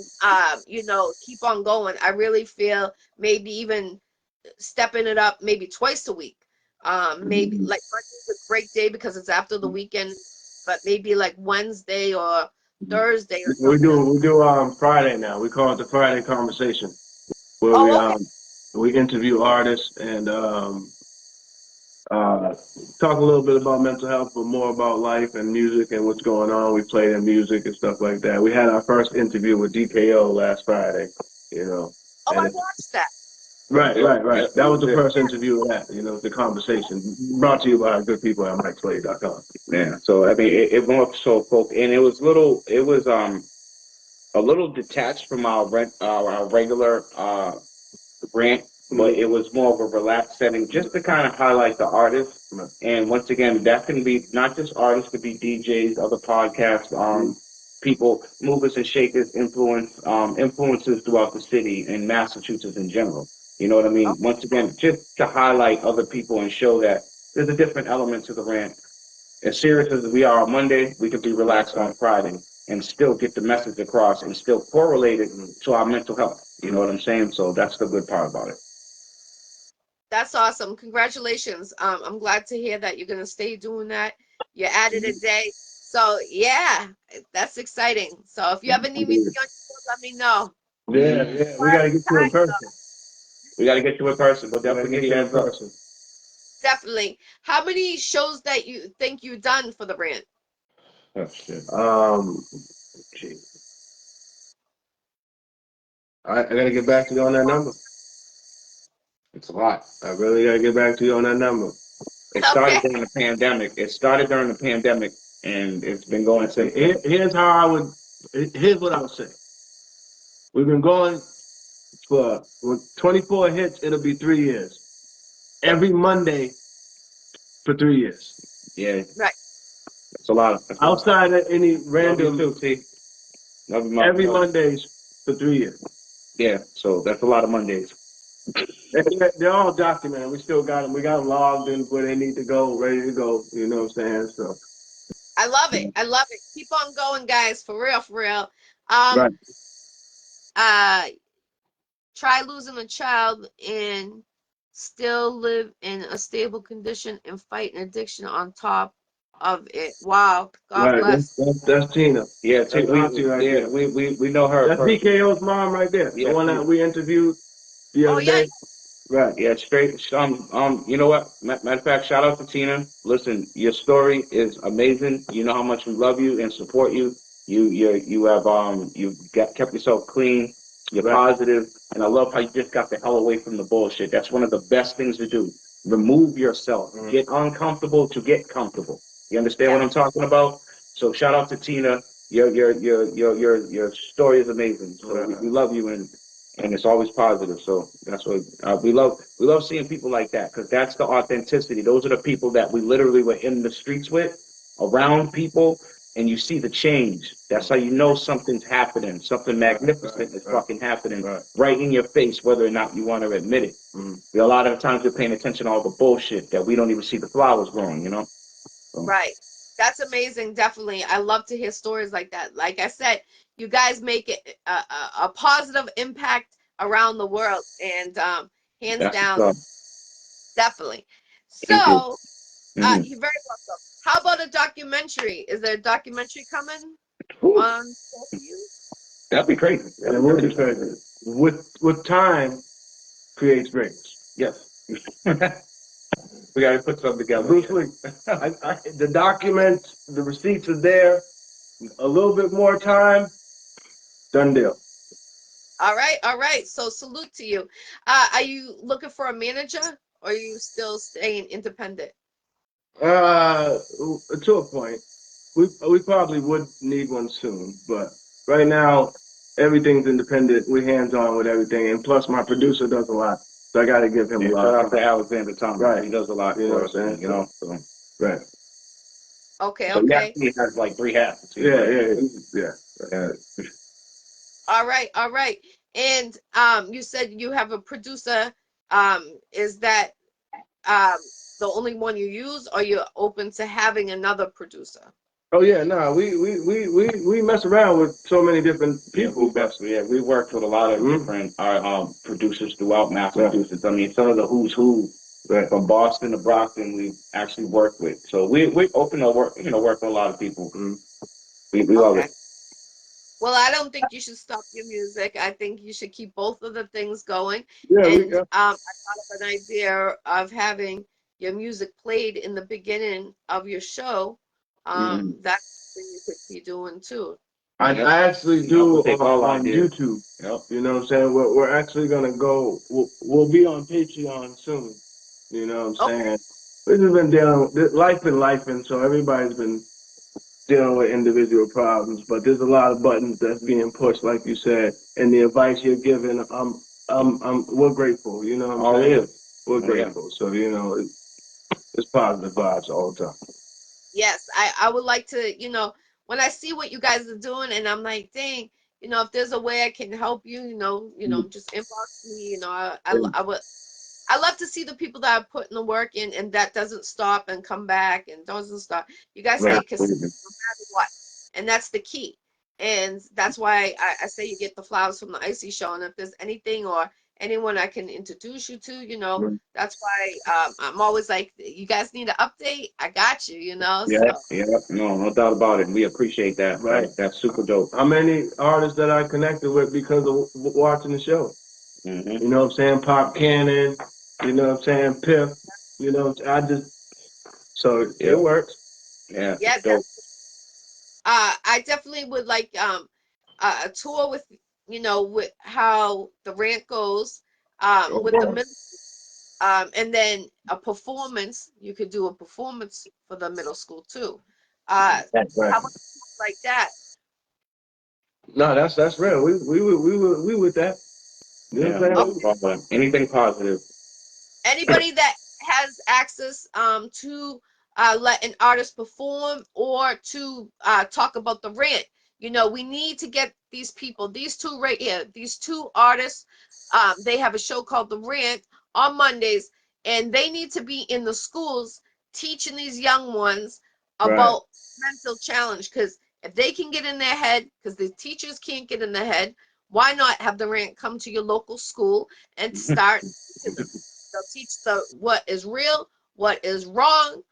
you know, keep on going. I really feel maybe even stepping it up maybe twice a week. Maybe like Monday's a great day because it's after the weekend, but maybe like Wednesday or Thursday or We something. do Friday now. We call it the Friday conversation, where Oh, okay. we interview artists and talk a little bit about mental health, but more about life and music and what's going on. We play their music and stuff like that. We had our first interview with DKO last Friday, you know, Oh, and I it's watched that. right. Yeah, That was the yeah. first interview of that, you know, the conversation brought to you by good people at MikeSlade.com. Yeah. So I mean, it more so folk, and it was a little detached from our regular Rant, but it was more of a relaxed setting just to kind of highlight the artists. And once again, that can be not just artists, could be DJs, other podcasts, people, movers and shakers, influences throughout the city and Massachusetts in general. You know what I mean? Once again, just to highlight other people and show that there's a different element to the Rant. As serious as we are on Monday, we could be relaxed on Friday and still get the message across and still correlate it to our mental health. You know what I'm saying? So that's the good part about it. That's awesome. Congratulations. I'm glad to hear that you're gonna stay doing that. You added a day. So yeah, that's exciting. So if you ever need me to be on your show, let me know. Yeah. We got to get you in person. We got to get you in person. We'll We got to definitely get get you you in in person. person. Definitely. How many shows that you think you've done for the Rant? Oh, shit. Gee. I got to get back to you on that number. It's a lot. I really got to get back to you on that number. It started Okay. during the pandemic. And it's been going since then. Here's how I would. Here's what I would say. We've been going for with 24 hits. It'll be 3 years. Every Monday for 3 years. Yeah, Right. it's a lot. Outside of any random, Love you too, T. Love you, every Mondays for 3 years. Yeah, so that's a lot of Mondays. They're all documented. We still got them. We got them logged in where they need to go, ready to go. You know what I'm saying? So I love it. I love it. Keep on going, guys. For real, for real. Um, right. uh, try losing a child and still live in a stable condition and fight an addiction on top of it. Wow. God Right. bless. That's Tina. Yeah, That's Auntie right there. we know her. That's DKO's mom right there. The Yeah, one that we interviewed the Oh other yeah. day. Right. yeah, straight. You know what? Matter of fact, shout out to Tina. Listen, your story is amazing. You know how much we love you and support you. You kept yourself clean. You're Right. positive, and I love how you just got the hell away from the bullshit. That's one of the best things to do. Remove yourself. Get uncomfortable to get comfortable. You understand what I'm talking about? So shout out to Tina. Your story is amazing. So we love you and it's always positive. So that's what we love seeing people like that because that's the authenticity. Those are the people that we literally were in the streets with, around people, and you see the change. That's how you know something's happening. Something magnificent is fucking happening right in your face, whether or not you want to admit it. A lot of times we're paying attention to all the bullshit that we don't even see the flowers growing, you know? So. Right. That's amazing. Definitely. I love to hear stories like that. Like I said, you guys make it a positive impact around the world, and hands That's down, definitely. Thank you. So, you're very welcome. How about a documentary? Is there a documentary coming on both of you? That'd be crazy. And it would be crazy. With time creates greatness. Yes. We got to put something together. Bruce Lee. The documents, the receipts are there. A little bit more time, done deal. All right, all right. So salute to you. Are you looking for a manager, or are you still staying independent? To a point. We probably would need one soon, but right now everything's independent. We're hands on with everything, and plus my producer does a lot, so I got to give him a lot. Shout out to Alexander Thomas. Right, he does a lot for us, you know. So. Right. Okay, so okay. He has like 3 hats. Yeah. All right, all right. And you said you have a producer. Is that the only one you use, or you're open to having another producer? Oh yeah, no, we mess around with so many different people. We worked with a lot of different producers throughout Massachusetts. I mean, some of the who's who from Boston to Brockton we actually worked with. So we're open to work, work with a lot of people. We love it. Well, I don't think you should stop your music. I think you should keep both of the things going. Yeah, and I thought of an idea of having your music played in the beginning of your show. That's something you could be doing too. I actually do on YouTube. Yep. You know what I'm saying? We're actually gonna go. We'll be on Patreon soon. You know what I'm saying? We've just been dealing with life, and so everybody's been dealing with individual problems. But there's a lot of buttons that's being pushed, like you said, and the advice you're giving. We're grateful. You know what I'm saying? We're grateful. Yeah. So it's positive vibes all the time. Yes, I would like to, when I see what you guys are doing, and I'm like, dang, if there's a way I can help you, just inbox me. I love to see the people that are putting the work in, and that doesn't stop and come back and doesn't stop. You guys stay consistent no matter what, and that's the key. And that's why I say you get the flowers from the Iccy Showw. And if there's anything or anyone I can introduce you to, that's why I'm always like, you guys need an update? I got you, Yeah, no doubt about it. We appreciate that. Right. That's super dope. How many artists that I connected with because of watching the show? You know what I'm saying? Pop Cannon, you know what I'm saying? Piff, so it works. Yeah. Yeah, I definitely would like a tour with, with how the Rant goes, with the middle, and then a performance. You could do a performance for the middle school too. That's right. How about like that? No, that's real. We with that. Anything positive. Anybody that has access to let an artist perform or to talk about the Rant, we need to get these people, these two right here, these two artists. They have a show called The Rant on Mondays, and they need to be in the schools teaching these young ones about mental challenge. Because if they can get in their head, because the teachers can't get in their head, why not have the Rant come to your local school and start they'll teach what is real, what is wrong,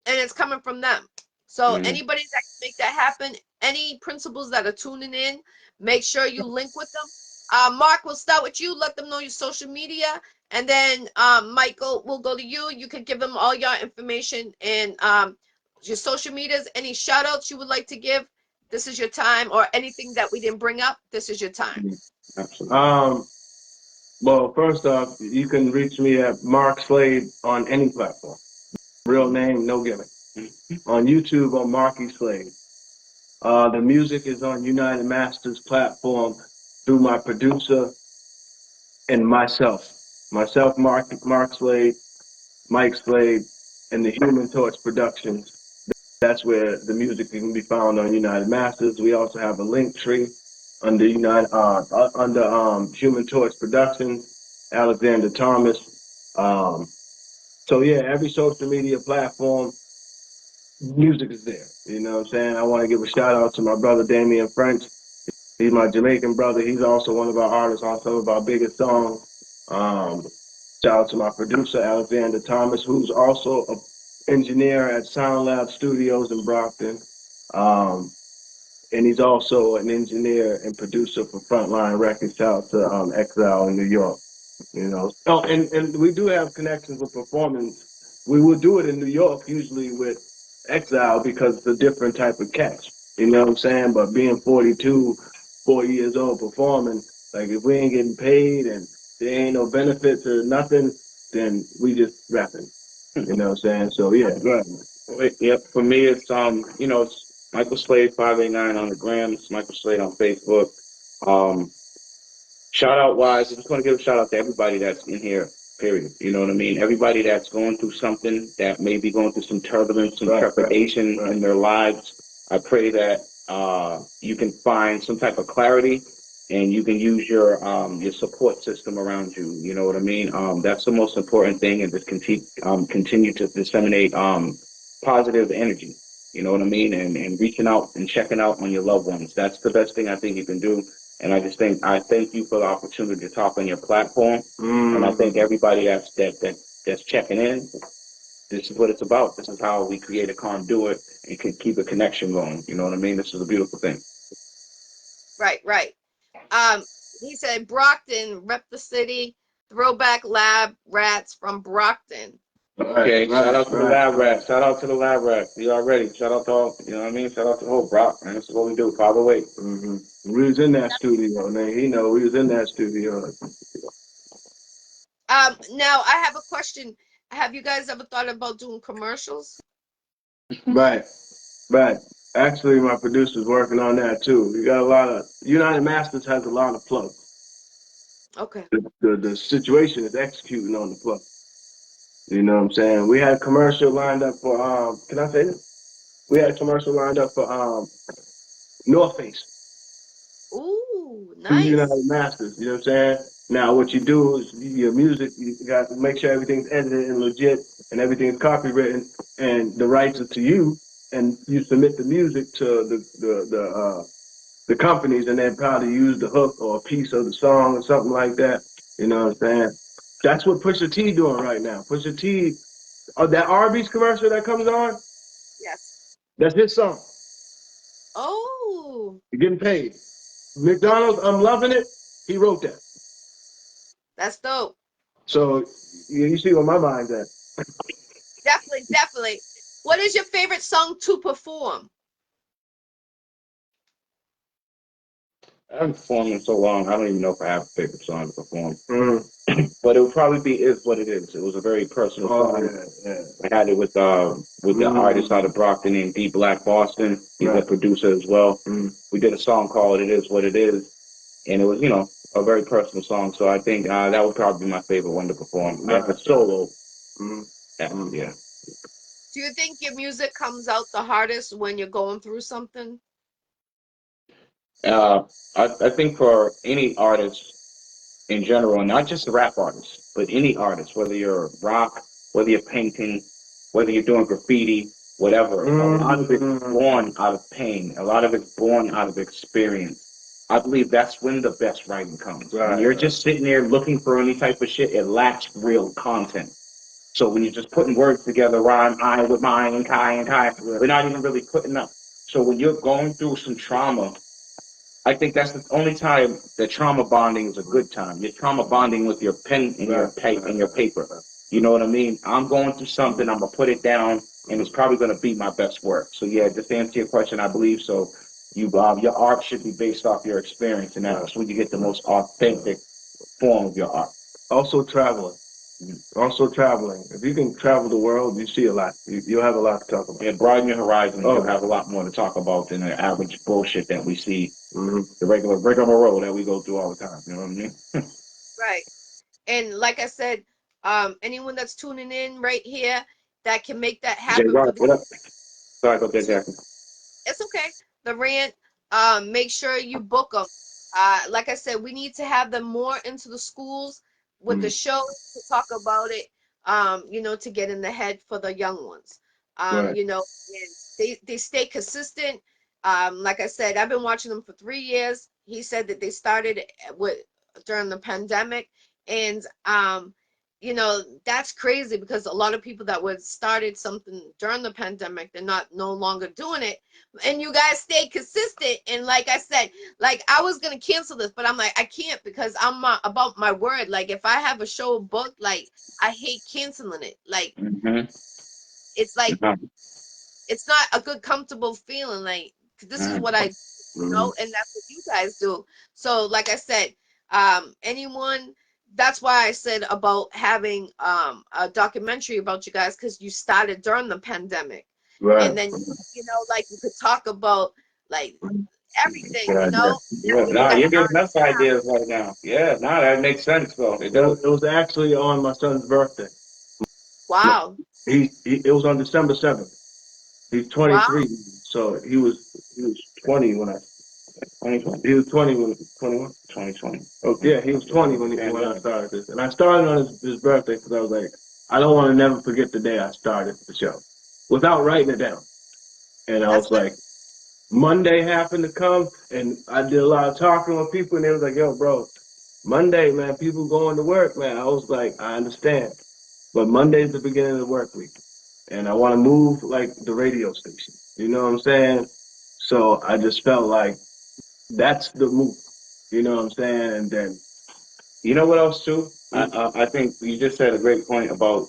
and it's coming from them. So anybody that can make that happen, any principals that are tuning in, make sure you link with them. Mark, we'll start with you. Let them know your social media, and then Michael, we'll go to you. You could give them all your information and your social medias. Any shout outs you would like to give? This is your time, or anything that we didn't bring up. This is your time. Well, first off, you can reach me at Mark Slade on any platform. Real name, no gimmick. On YouTube, on Marky Slade. The music is on United Masters platform through my producer and myself. Myself, Mark Slade, Mike Slade, and the Human Torch Productions. That's where the music can be found on United Masters. We also have a link tree under Human Torch Productions, Alexander Thomas. So yeah, every social media platform, music is there. You know what I'm saying? I want to give a shout out to my brother Damian French. He's my Jamaican brother. He's also one of our artists on some of our biggest songs. Shout out to my producer Alexander Thomas, who's also an engineer at Sound Lab Studios in Brockton. Um, and he's also an engineer and producer for Frontline Records. Shout out to Exile in New York. You know. Oh, and we do have connections with performance. We will do it in New York, usually with Exile, because it's a different type of catch. You know what I'm saying? But being 42, 40 years old performing, like if we ain't getting paid and there ain't no benefits or nothing, then we just rapping. You know what I'm saying? So yeah, go ahead. Yep. For me, it's it's Michael Slade 589 on the gram. It's Michael Slade on Facebook. Um, Shout out wise, I just want to give a shout out to everybody that's in here, period. You know what I mean? Everybody that's going through something, that may be going through some turbulence, some trepidation in their lives. I pray that you can find some type of clarity and you can use your support system around you. You know what I mean? That's the most important thing, and just continue to disseminate positive energy. You know what I mean? And reaching out and checking out on your loved ones. That's the best thing I think you can do. And I thank you for the opportunity to talk on your platform. And I thank everybody that's checking in. This is what it's about. This is how we create a conduit and can keep a connection going. You know what I mean? This is a beautiful thing. Right. He said Brockton, rep the city, throwback lab rats from Brockton. Okay, shout out to the lab rats. Shout out to the lab rats. You already. Shout out to all, you know what I mean? Shout out to the whole Brock, man. This is what we do. 508. We was in that studio, man. He know we was in that studio. Now I have a question. Have you guys ever thought about doing commercials? Right. Actually, my producer's working on that too. We got a lot of United Masters has a lot of plugs. Okay. The situation is executing on the plug. You know what I'm saying? We had a commercial lined up for can I say this? We had a commercial lined up for North Face. Ooh, nice. United Masters, you know what I'm saying? Now what you do is your music, you got to make sure everything's edited and legit and everything's copywritten and the rights are to you, and you submit the music to the companies, and they probably use the hook or a piece of the song or something like that. You know what I'm saying? That's what Pusha T doing right now. Pusha T, that Arby's commercial that comes on, yes, that's his song. Oh, You're getting paid. McDonald's, I'm loving it. He wrote that. That's dope. So you see where my mind's at. Definitely. What is your favorite song to perform? I haven't performed in so long. I don't even know if I have a favorite song to perform. But it would probably be "Is What It Is." It was a very personal song. Yeah. I had it with the artist out of Brockton named D Black Boston. He's a producer as well. We did a song called "It Is What It Is," and it was a very personal song. So I think that would probably be my favorite one to perform as a solo. Yeah. Do you think your music comes out the hardest when you're going through something? I think for any artist in general, and not just the rap artists, but any artist, whether you're rock, whether you're painting, whether you're doing graffiti, whatever, a lot of it's born out of pain. A lot of it's born out of experience. I believe that's when the best writing comes. When you're just sitting there looking for any type of shit, it lacks real content. So when you're just putting words together, rhyme, I with mine and Kai, we're not even really putting up. So when you're going through some trauma, I think that's the only time that trauma bonding is a good time. You're trauma bonding with your pen and your paper. You know what I mean? I'm going through something, I'm gonna put it down, and it's probably gonna be my best work. So yeah, just to answer your question, I believe so. Your art should be based off your experience, and that's when you get the most authentic form of your art. Also traveling. If you can travel the world, you see a lot. You'll have a lot to talk about. Yeah, broaden your horizon. You'll have a lot more to talk about than the average bullshit that we see, the regular road that we go through all the time. You know what I mean? Right. And like I said, anyone that's tuning in right here that can make that happen. What up? Sorry about that, Jackie. It's okay. The Rant, make sure you book them. Like I said, we need to have them more into the schools with the show to talk about it. You know, to get in the head for the young ones. Right. You know, and they stay consistent. Like I said, I've been watching them for 3 years. He said that they started with during the pandemic, and you know, that's crazy because a lot of people that would started something during the pandemic, they're not no longer doing it. And you guys stay consistent. And like I said, like I was gonna cancel this, but I'm like, I can't because I'm about my word. Like if I have a show booked, like I hate canceling it. Like it's like it's not a good comfortable feeling. Like this is what I know, and that's what you guys do. So like I said, anyone, that's why I said about having a documentary about you guys, because you started during the pandemic. Right. And then, you know, like you could talk about like everything, Good you idea. know, Yeah, everything nah, that's you're on. giving us ideas right now. Yeah, nah, that makes sense, though. It does. It was actually on my son's birthday. Wow. It was on December 7th. He's Wow. 23, so he was 20 when I 2020. He was 20 when 21. 2020. Oh yeah, he was 20 when I started this, and I started on his birthday because I was like, I don't want to never forget the day I started the show, without writing it down. And I That's was good. like, Monday happened to come, and I did a lot of talking with people, and they was like, yo, bro, Monday, man, people going to work, man. I was like, I understand, but Monday's the beginning of the work week, and I want to move like the radio station. You know what I'm saying? So I just felt like that's the move. You know what I'm saying? And then, You know what else too? I think you just said a great point about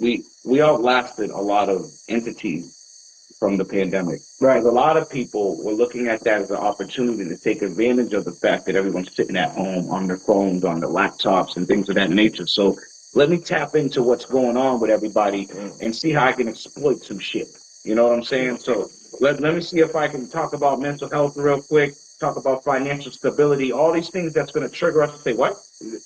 we outlasted a lot of entities from the pandemic. right, Because a lot of people were looking at that as an opportunity to take advantage of the fact that everyone's sitting at home on their phones, on their laptops, and things of that nature. So let me tap into what's going on with everybody and see how I can exploit some shit. You know what I'm saying? So let me see if I can talk about mental health real quick, talk about financial stability, all these things that's going to trigger us to say, what?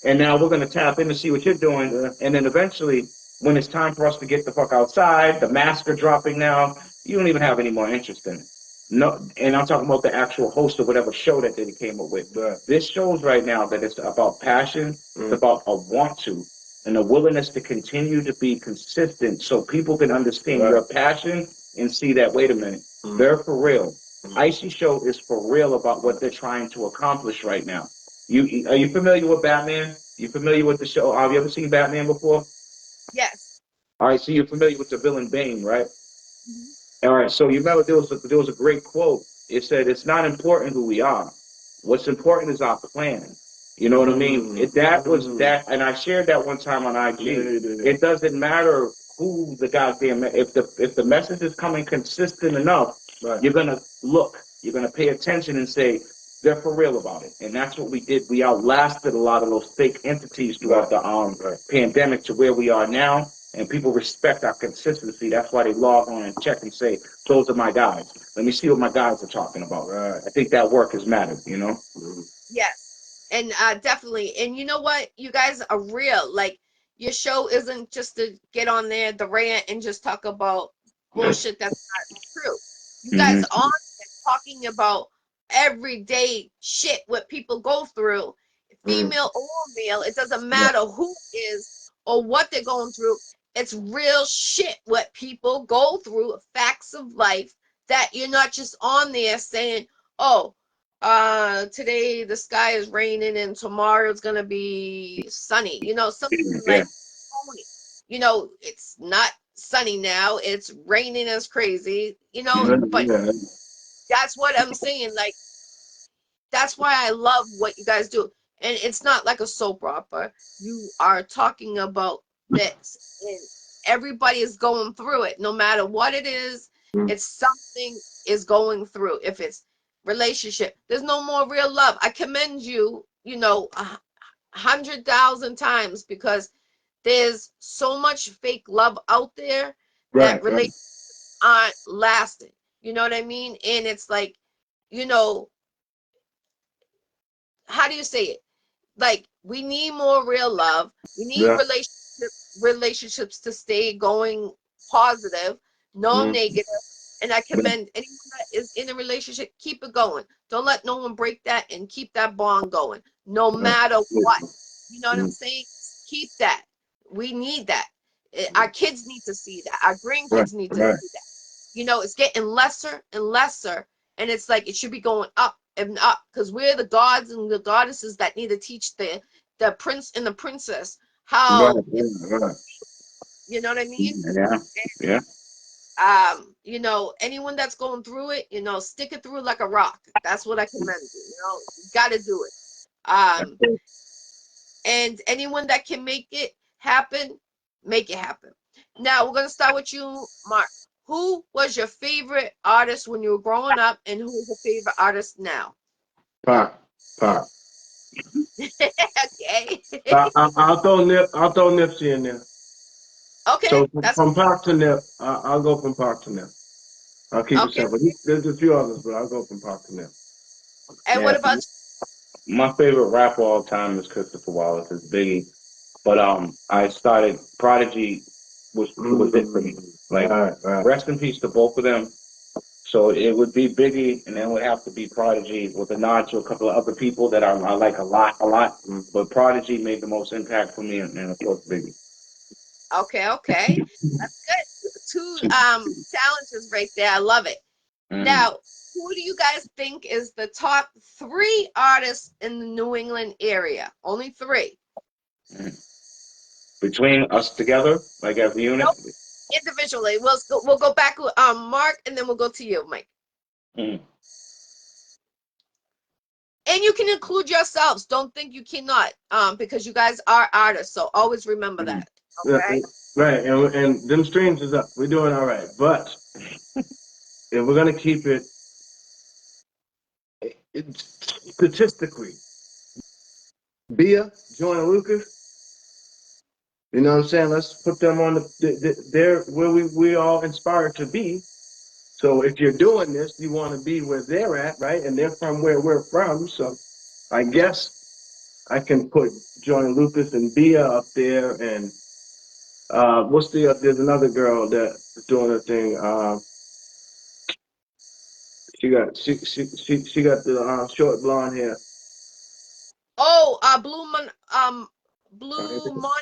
And now we're going to tap in to see what you're doing. And then eventually, when it's time for us to get the fuck outside, the masks are dropping now, you don't even have any more interest in it. No, and I'm talking about the actual host of whatever show that they came up with. This shows right now that it's about passion, it's about a want to, and a willingness to continue to be consistent so people can understand your passion and see that, wait a minute, they're for real. Iccy Showw is for real about what they're trying to accomplish right now. Are you familiar with Batman? You familiar with the show? Have you ever seen Batman before? Yes. All right, so you're familiar with the villain Bane, right? Mhm. All right, so you remember there was a great quote. It said, "It's not important who we are. What's important is our plan." You know what I mean? That was that, and I shared that one time on IG. It doesn't matter who the goddamn if the message is coming consistent enough, you're gonna look, you're gonna pay attention and say they're for real about it, and that's what we did. We outlasted a lot of those fake entities throughout the pandemic to where we are now. And people respect our consistency. That's why they log on and check and say, those are my guys. Let me see what my guys are talking about. I think that work has mattered, you know? Yes. And definitely. And you know what? You guys are real. Like your show isn't just to get on there, the rant, and just talk about bullshit that's not true. You guys are on there talking about everyday shit what people go through, female or male. It doesn't matter who it is or what they're going through. It's real shit what people go through, facts of life that you're not just on there saying, oh, today the sky is raining and tomorrow it's gonna be sunny, you know, something like phony. You know, it's not sunny now, it's raining as crazy, you know, but that's what I'm saying. Like that's why I love what you guys do. And it's not like a soap opera. You are talking about this, and everybody is going through it. No matter what it is, it's something is going through. If it's relationship, there's no more real love. I commend you, you know, 100,000 times because there's so much fake love out there that relationships aren't lasting. You know what I mean? And it's like, you know, how do you say it? Like we need more real love. We need relationships to stay going positive, no negative. And I commend anyone that is in a relationship, keep it going. Don't let no one break that, and keep that bond going, no matter what. You know what I'm saying? Keep that. We need that. Our kids need to see that. Our grandkids need to see that. You know, it's getting lesser and lesser, and it's like it should be going up and up, because we're the gods and the goddesses that need to teach the prince and the princess how. You know what I mean? Yeah. You know, anyone that's going through it, you know, stick it through like a rock. That's what I commend you. You know, you got to do it. And anyone that can make it happen, make it happen. Now we're gonna start with you, Mark. Who was your favorite artist when you were growing up, and who is your favorite artist now? Pac. Okay. I'll throw Nipsey in there. Okay, So that's from Pac to Nip, I'll go from Pac to Nip. I'll keep it okay. simple. There's a few others, but I'll go from Pac to Nip. And what about my favorite rapper all time is Christopher Wallace, is Biggie. But I started Prodigy was it for me. Like rest in peace to both of them. So it would be Biggie, and then it would have to be Prodigy, with a nod to a couple of other people that I like a lot. But Prodigy made the most impact for me, and of course Biggie. Okay. That's good. Two challenges right there. I love it. Now, who do you guys think is the top 3 artists in the New England area? Only 3. Between us together, like as a unit? Nope. Individually. We'll go back with Mark, and then we'll go to you, Mike. And you can include yourselves. Don't think you cannot, because you guys are artists. So always remember that. Okay. Right, and them streams is up. We're doing all right, but if we're gonna keep it statistically, Bia, Joyner Lucas, you know what I'm saying? Let's put them on they're where we all inspired to be. So if you're doing this, you want to be where they're at, right? And they're from where we're from. So I guess I can put Joyner Lucas and Bia up there, and there's another girl that's doing her thing. She got the short blonde hair. Oh, Blue Mon.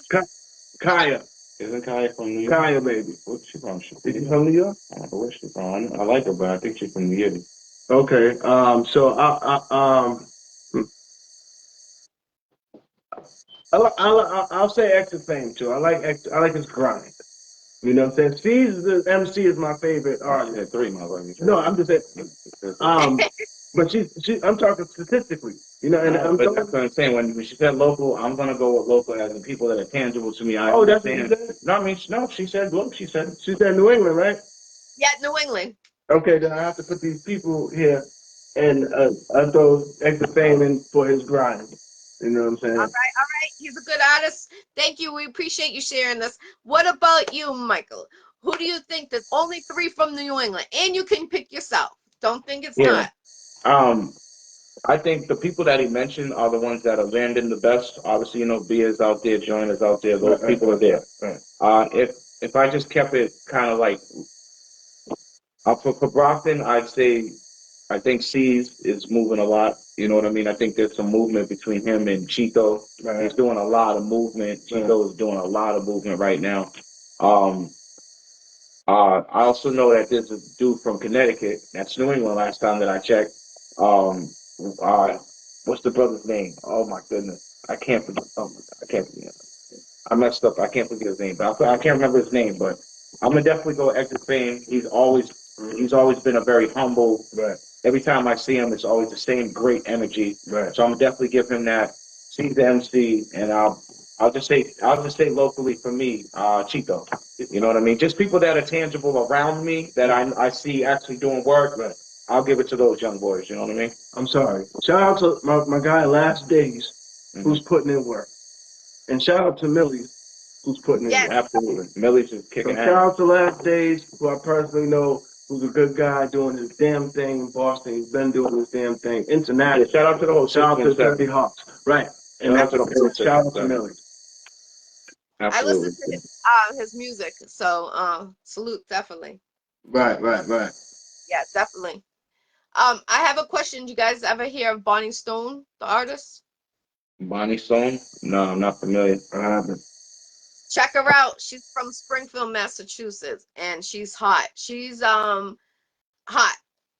Kaya. Isn't Kaya from New York? Kaya, baby. What's she from? Is she from New York? I don't know where she's from. I like her, but I think she's from New York. Okay. So I'll say X of Fame too. I like his grind. You know what I'm saying? C's the MC is my favorite artist. Yeah, 3, my brother. No, I'm just saying. But I'm talking statistically. You know, and but that's what I'm saying. When she said local, I'm gonna go with local as the people that are tangible to me. That's what you said? No, I mean, no. She said, look, she said New England, right? Yeah, New England. Okay, then I have to put these people here, and I throw X of Fame in for his grind. You know what I'm saying? All right. He's a good artist. Thank you. We appreciate you sharing this. What about you, Michael? Who do you think? There's only 3 from New England, and you can pick yourself. Don't think it's not. I think the people that he mentioned are the ones that are landing the best. Obviously, you know, Bia's out there, Joyner's out there. Those people are there. If I just kept it kind of like for Brockton, I'd say I think C's is moving a lot. You know what I mean? I think there's some movement between him and Chico. Right. He's doing a lot of movement. Chico is doing a lot of movement right now. I also know that there's a dude from Connecticut. That's New England last time that I checked. What's the brother's name? Oh my goodness. I can't forget. I can't forget. I messed up. I can't forget his name, but I can't remember his name. But I'm gonna definitely go X of Fame. He's always been a very humble. Right. Every time I see him, it's always the same great energy. Right. So I'm gonna definitely give him that. He's the MC, and I'll just say locally for me, Chico. You know what I mean? Just people that are tangible around me that I see actually doing work. Right. I'll give it to those young boys. You know what I mean? I'm sorry. Shout out to my guy Last Days, who's putting in work, and shout out to Millie, who's putting in work. Absolutely, Millie's is kicking ass. Shout out to Last Days, who I personally know, who's a good guy doing his damn thing in Boston. He's been doing his damn thing internationally. Yeah, shout out to the whole. Shout out to Dirty Hawks. Right. And shout out to Millie. Absolutely. I listen to his music, so salute definitely. Right. Yeah, definitely. I have a question. You guys ever hear of Bonnie Stone, the artist? Bonnie Stone? No, I'm not familiar. I haven't. Check her out. She's from Springfield, Massachusetts, and she's hot. She's hot.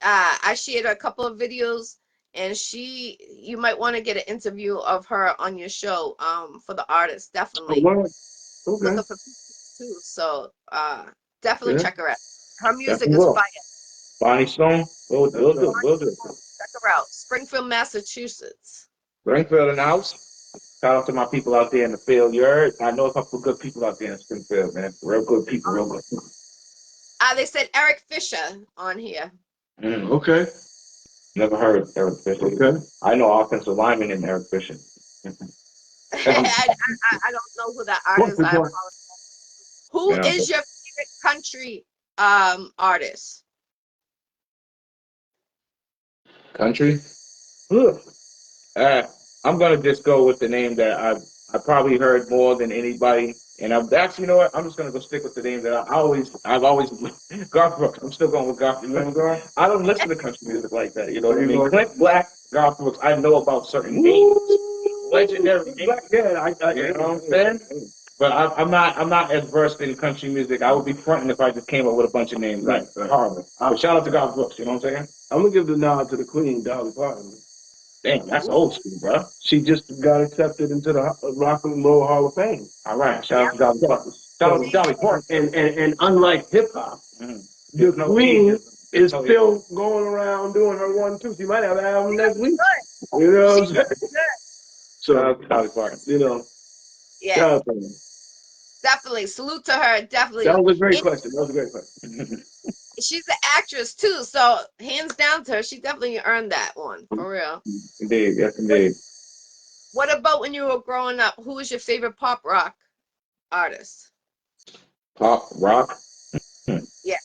I shared a couple of videos, and you might want to get an interview of her on your show. For the artist, Oh, definitely. wow. Okay. Looking for people too. So definitely check her out. Her music Definitely is will. fire. Bonnie Stone? We'll do. We'll do. Check her out. Springfield, Massachusetts. Springfield in the house. Shout out to my people out there in the field. You heard? I know a couple of good people out there in Springfield, man. Real good people, real good. They said Eric Fisher on here. Okay. Never heard of Eric Fisher. Okay. I know offensive lineman in Eric Fisher. I don't know who that artist is. I apologize. Who is your favorite country artist? Country? I'm gonna just go with the name that I probably heard more than anybody. And I'm actually, you know what? I'm just gonna go stick with the name that I've always Garth Brooks. I'm still going with Garth Brooks. I don't listen to country music like that. You know what I mean? Clint Black, Garth Brooks. I know about certain names, legendary names. Yeah, you know what I'm saying? But I'm not as versed in country music. I would be fronting if I just came up with a bunch of names. Right. Horrible. But shout out to Garth Brooks. You know what I'm saying? I'm gonna give the nod to the Queen, Dolly Parton. Damn, that's old school, bro. She just got accepted into the Rock and Roll Hall of Fame. All right, shout out to Dolly Parton. Shout out to Dolly Parton. And unlike hip hop, the Queen is still going around doing her 1-2. She might have an album next week. You know what I'm saying? So, shout out to Dolly Parton. You know, yeah, shout out to her. Definitely. Salute to her. Definitely. That was a great question. That was a great question. She's an actress too, so hands down to her. She definitely earned that one for real. Indeed, yes, indeed. What about when you were growing up? Who was your favorite pop rock artist? Pop rock. Yeah.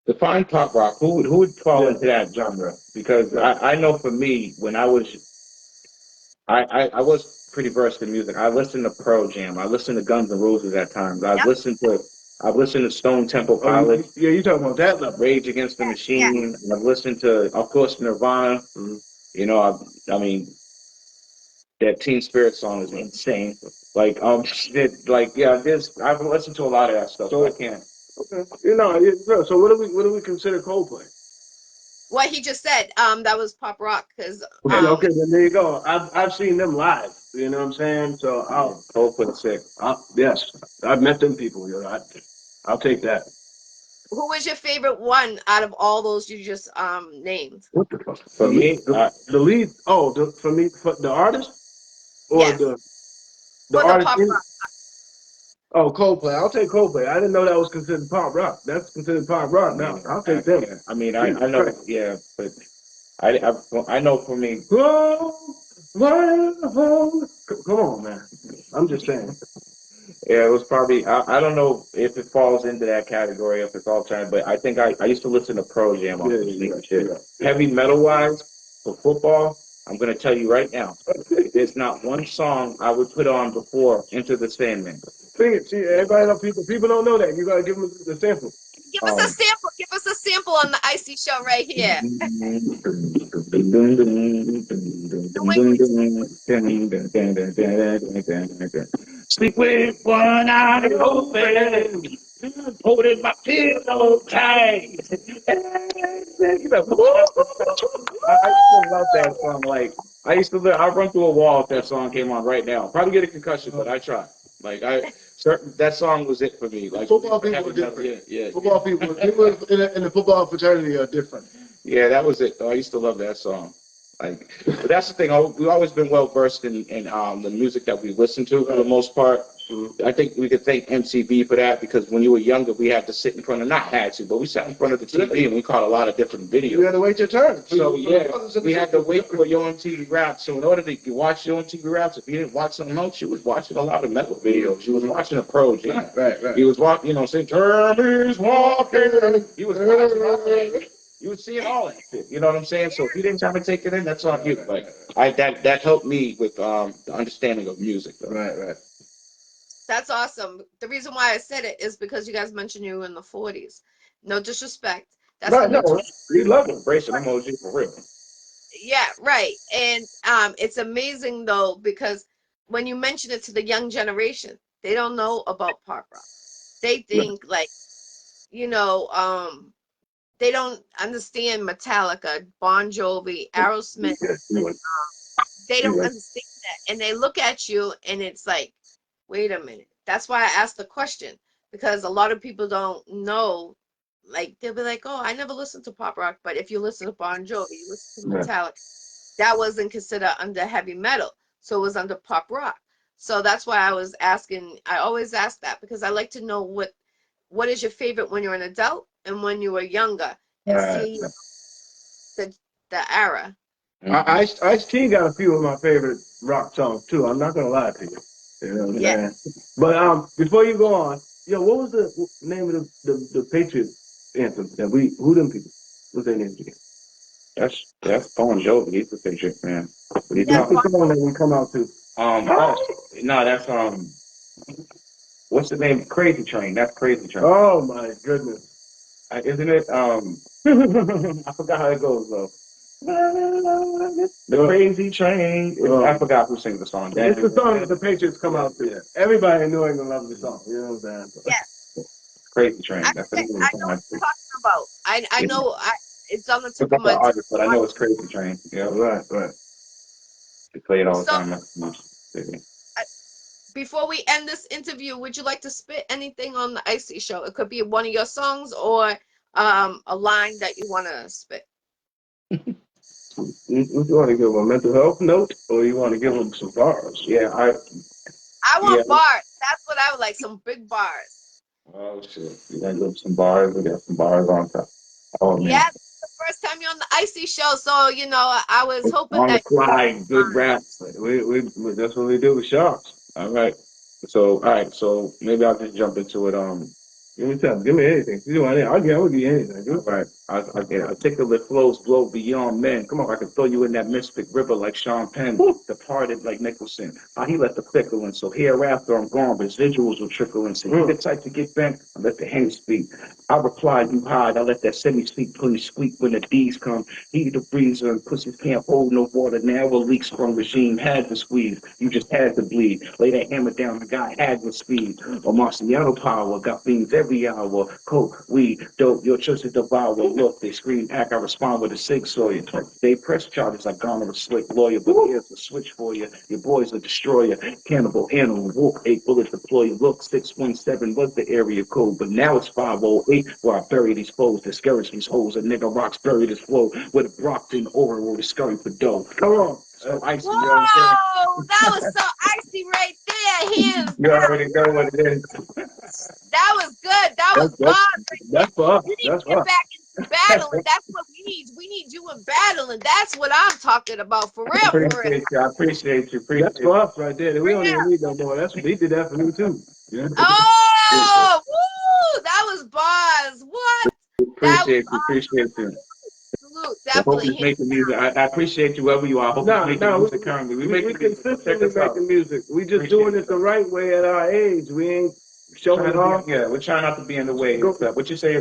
Define pop rock. Who would fall into that genre? Because I know for me, when I was pretty versed in music. I listened to Pearl Jam. I listened to Guns N' Roses at times. I've listened to Stone Temple Pilots. Yeah, you talking about that level. Rage Against the Machine. I've listened to, of course, Nirvana. You know, I mean, that Teen Spirit song is insane. Like, I've listened to a lot of that stuff. So I can't. Okay. You know, so what do we consider Coldplay? What he just said, that was pop rock because. Okay, then there you go. I've seen them live. You know what I'm saying? So I'll Coldplay sick. Yes, I've met them people. You know, I'll take that. Who was your favorite one out of all those you just named? What the fuck? For me, the lead. Oh, for me, for the artist or the artist. The pop rock. Oh, Coldplay. I'll take Coldplay. I didn't know that was considered pop rock. That's considered pop rock now. I'll take them. I mean, I know, but I know for me. Come on, man. I'm just saying. Yeah, it was probably, I don't know if it falls into that category, if it's alternative, but I think I used to listen to Pearl Jam on shit. Heavy metal wise, for football, I'm going to tell you right now, there's not one song I would put on before Enter the Sandman. See, everybody know people don't know that. You got to give them the sample. Give us a sample. Give us a sample on the Iccy Show right here. Sleep with one eye open, holding my pillow tight. I used to love that song. Like I run through a wall if that song came on right now. Probably get a concussion, but I try. Like that song was it for me. Like football people are different. Yeah. Football people in the football fraternity are different. Yeah, that was it. I used to love that song. Like, but that's the thing. We've always been well versed in the music that we listen to for the most part. I think we could thank MTV for that because when you were younger, we had to sit in front of but we sat in front of the TV and we caught a lot of different videos. You had to wait your turn. So yeah, we had to wait for your MTV Raps. So in order to watch your MTV Raps, if you didn't watch something else, you was watching a lot of metal videos. You was watching a Pearl Jam. Right. You was watching, saying Jeremy's walking. You was watching all that. You would see it all that shit. You know what I'm saying? So if you didn't try to take it in, that's on you. Like that helped me with the understanding of music. Though. Right. That's awesome. The reason why I said it is because you guys mentioned you were in the 40s. No disrespect. That's the Right, new no, tweet. we love embracing emoji for real. Yeah, right. And it's amazing though, because when you mention it to the young generation, they don't know about pop rock. They Right. think like, you know, they don't understand Metallica, Bon Jovi, Aerosmith. Yeah, They you don't right. understand that. And they look at you and it's like, wait a minute. That's why I asked the question, because a lot of people don't know. Like, they'll be like, oh, I never listened to pop rock. But if you listen to Bon Jovi, you listen to Right. Metallica, that wasn't considered under heavy metal. So it was under pop rock. So that's why I was asking. I always ask that because I like to know what is your favorite when you're an adult and when you were younger, and Right. see the era. Ice-T got a few of my favorite rock songs too. I'm not gonna lie to you. You know what Yeah. I'm saying? But before you go on, yo, what was the name of the Patriot anthem that who them people? What's their names again? That's Bon Jovi. He's the Patriot man. What are you Yeah, What's the talking? song that we come out to? No, that's what's the name? Crazy Train. That's Crazy Train. Oh my goodness. Isn't it? I forgot how it goes though. The Crazy Train. I forgot who sings the song. It's the song that the Patriots come out to. Yeah. Everybody in New England loves the song. You know what I'm saying? yeah. Crazy Train. I That's the think name of I the know song. what you're talking about. I Yeah. know it's on the I tip of forgot my the artist, but I tongue. know it's Crazy Train. Yeah, Right. we play it all the So time. uh, before we end this interview, would you like to spit anything on the Iccy Show? It could be one of your songs or a line that you want to spit. You want to give them a mental health note, or you want to give them some bars? Yeah, I yeah. want bars. That's what I would like. Some big bars. Oh shit, we got to go some bars. We got some bars on top. Oh Yeah, man, this is the first time you're on the Iccy Show, so I was hoping on the that you would. fly, good raps. That's what we do with sharks. All right. So, all right. So maybe I'll just jump into it. Give me something. Give me anything. You want it? I'll give you anything. All right. I get articulate flows blow beyond men. Come on, I can throw you in that mystic river like Sean Penn, departed like Nicholson. How he let the fickle in. So hereafter I'm gone, residuals will trickle in. So you the type to get bent, I let the hen speak. I reply, you hide. I let that semi-speak plenty squeak when the D's come. He the breezer and pussies can't hold no water. Now a leaks from regime had to squeeze. You just had to bleed. Lay that hammer down. The guy had the speed. Or Marciano power. Got fiends every hour. Coke, weed, dope. Your church is devour. Look, they scream hack. I respond with a sig sawyer. They press charges like Garner, a slick lawyer. But here's the switch for you. Your boy's a destroyer. Cannibal, animal, wolf, 8 bullets deployed. Look, 617 was the area code. But now it's 508 where I bury these foes. Discourage these hoes. A nigga rocks buried his flow. With a Brockton oral to scurry for dough. Come on. So icy, you know what I'm saying? Whoa, that was so icy right there. Hands You down. already know what it is. That was good. That was That's bars that's right there. that's for us. You need to That's get for us. back into battling. That's what we need. We need you in battling. That's what I'm talking about. For real, for real. Appreciate you. I appreciate you. That's Appreciate for you. us right there. We don't even need no more. That's he did that for me too. Yeah. Oh, woo! That was bars. What? That was Appreciate you. Appreciate you. absolute. I hope he's Definitely. making music. I appreciate you wherever you are. I hope he's making No, music currently. We we making music. Check consistently us out. making music. We just Appreciate doing it you. the right way at our age. We ain't showing off. Yeah, we're trying not to be in the way. Go, What you say?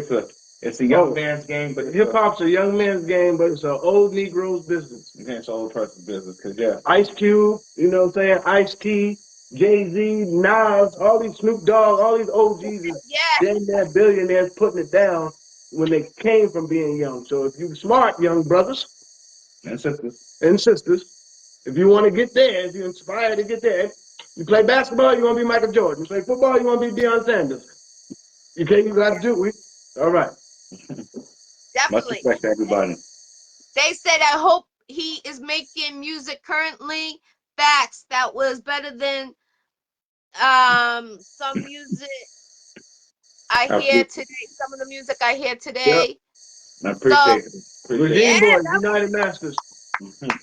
It's a young man's game, but hip hop's a young man's game, but it's an old Negro's business. it's an old person's business. Cause yeah, Ice Cube, you know what I'm saying? Ice-T, Jay-Z, Nas, all these Snoop Dogg, all these OGs is Yeah. damn near billionaires putting it down when they came from being young. So if you smart, young brothers and sisters. and sisters, if you want to get there, if you're inspired to get there, you play basketball, you want to be Michael Jordan. You play football, you want to be Deion Sanders. You got to do it. All right. Much Definitely. respect to everybody. They said, I hope he is making music currently. Facts. That was better than some music I I hear appreciate, today. Some of the music I hear Yep. today. I So appreciate it. Appreciate yeah, Regime Boys, United Masters.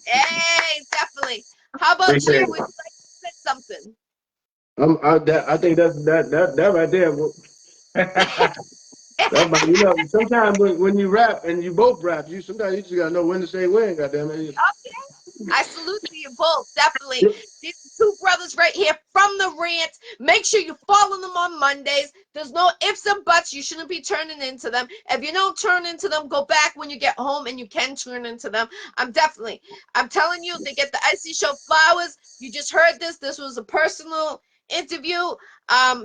hey, definitely. How about you? Appreciate Would you like to say something? I think that right there. it. You know, sometimes when you rap and you both rap, sometimes you just gotta know when to say when. Goddamn it. I salute to you both, definitely. These two brothers right here from the Rant. Make sure you follow them on Mondays. There's no ifs and buts. You shouldn't be turning into them. If you don't turn into them, go back when you get home and you can turn into them. I'm telling you, they get the Iccy Show flowers. You just heard this. This was a personal interview.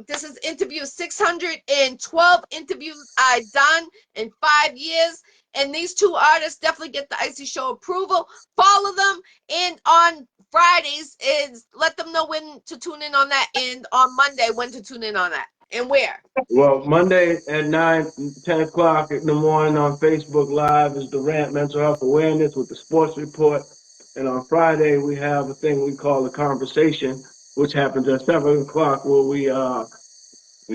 This is interview 612 interviews I done in 5 years. And these two artists definitely get the Iccy Show approval. Follow them, and on Fridays is let them know when to tune in on that, and on Monday when to tune in on that, and where. Well, Monday at 9, 10 o'clock in the morning on Facebook Live is the Rant Mental Health Awareness with the sports report. And on Friday, we have a thing we call the conversation, which happens at 7 o'clock, where we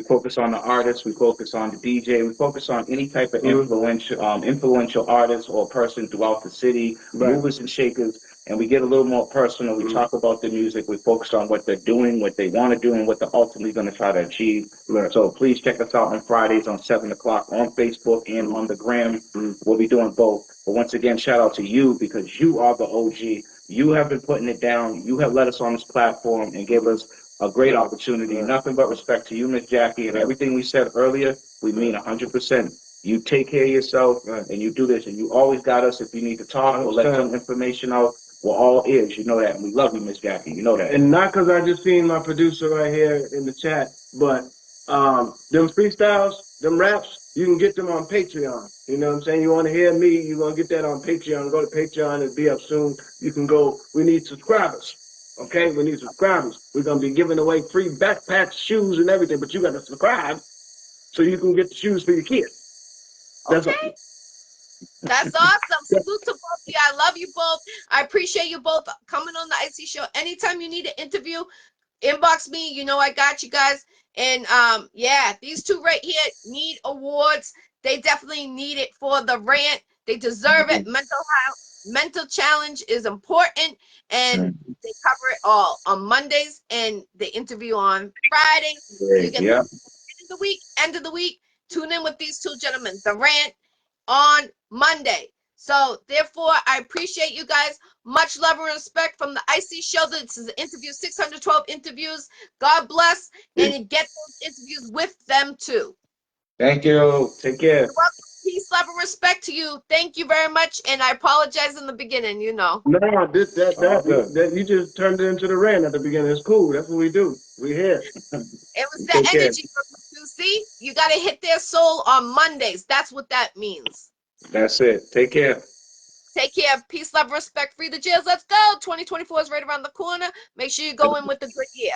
focus on the artist, we focus on the DJ, we focus on any type of influential artist or person throughout the city, movers and shakers, and we get a little more personal. We talk about the music, we focus on what they're doing, what they want to do, and what they're ultimately going to try to achieve. So please check us out on Fridays on 7 o'clock on Facebook and on the gram. We'll be doing both. But once again, shout out to you, because you are the OG. You have been putting it down. You have led us on this platform and gave us a great opportunity. Nothing but respect to you, Miss Jackie, and everything we said earlier, we mean 100%. You take care of yourself, and you do this, and you always got us if you need to talk or let some information out. We're all ears, you know that, and we love you, Miss Jackie, you know that. And not because I just seen my producer right here in the chat, but them freestyles, them raps, you can get them on Patreon. You know what I'm saying? You want to hear me, you're going to get that on Patreon. Go to Patreon, it'll be up soon. You can go, we need subscribers. Okay, we need subscribers. We're going to be giving away free backpacks, shoes, and everything, but you got to subscribe so you can get the shoes for your kids. That's okay. That's awesome. Salute to both of you. I love you both. I appreciate you both coming on the Iccy Show. Anytime you need an interview, inbox me. You know I got you guys. And yeah, these two right here need awards. They definitely need it for the Rant. They deserve it. Mental challenge is important, and they cover it all on Mondays, and they interview on Fridays. So you get end of the week. Tune in with these two gentlemen, the Rant on Monday. So therefore, I appreciate you guys. Much love and respect from the Iccy Show. This is interview 612 interviews. God bless, and get those interviews with them too. Thank you. Take care. You're welcome. Peace, love, and respect to you. Thank you very much, and I apologize in the beginning. You know. No, that you just turned it into the Rant at the beginning. It's cool. That's what we do. We here. It was that energy. You see, you got to hit their soul on Mondays. That's what that means. That's it. Take care. Take care. Peace, love, respect. Free the jails. Let's go. 2024 is right around the corner. Make sure you go in with a good year.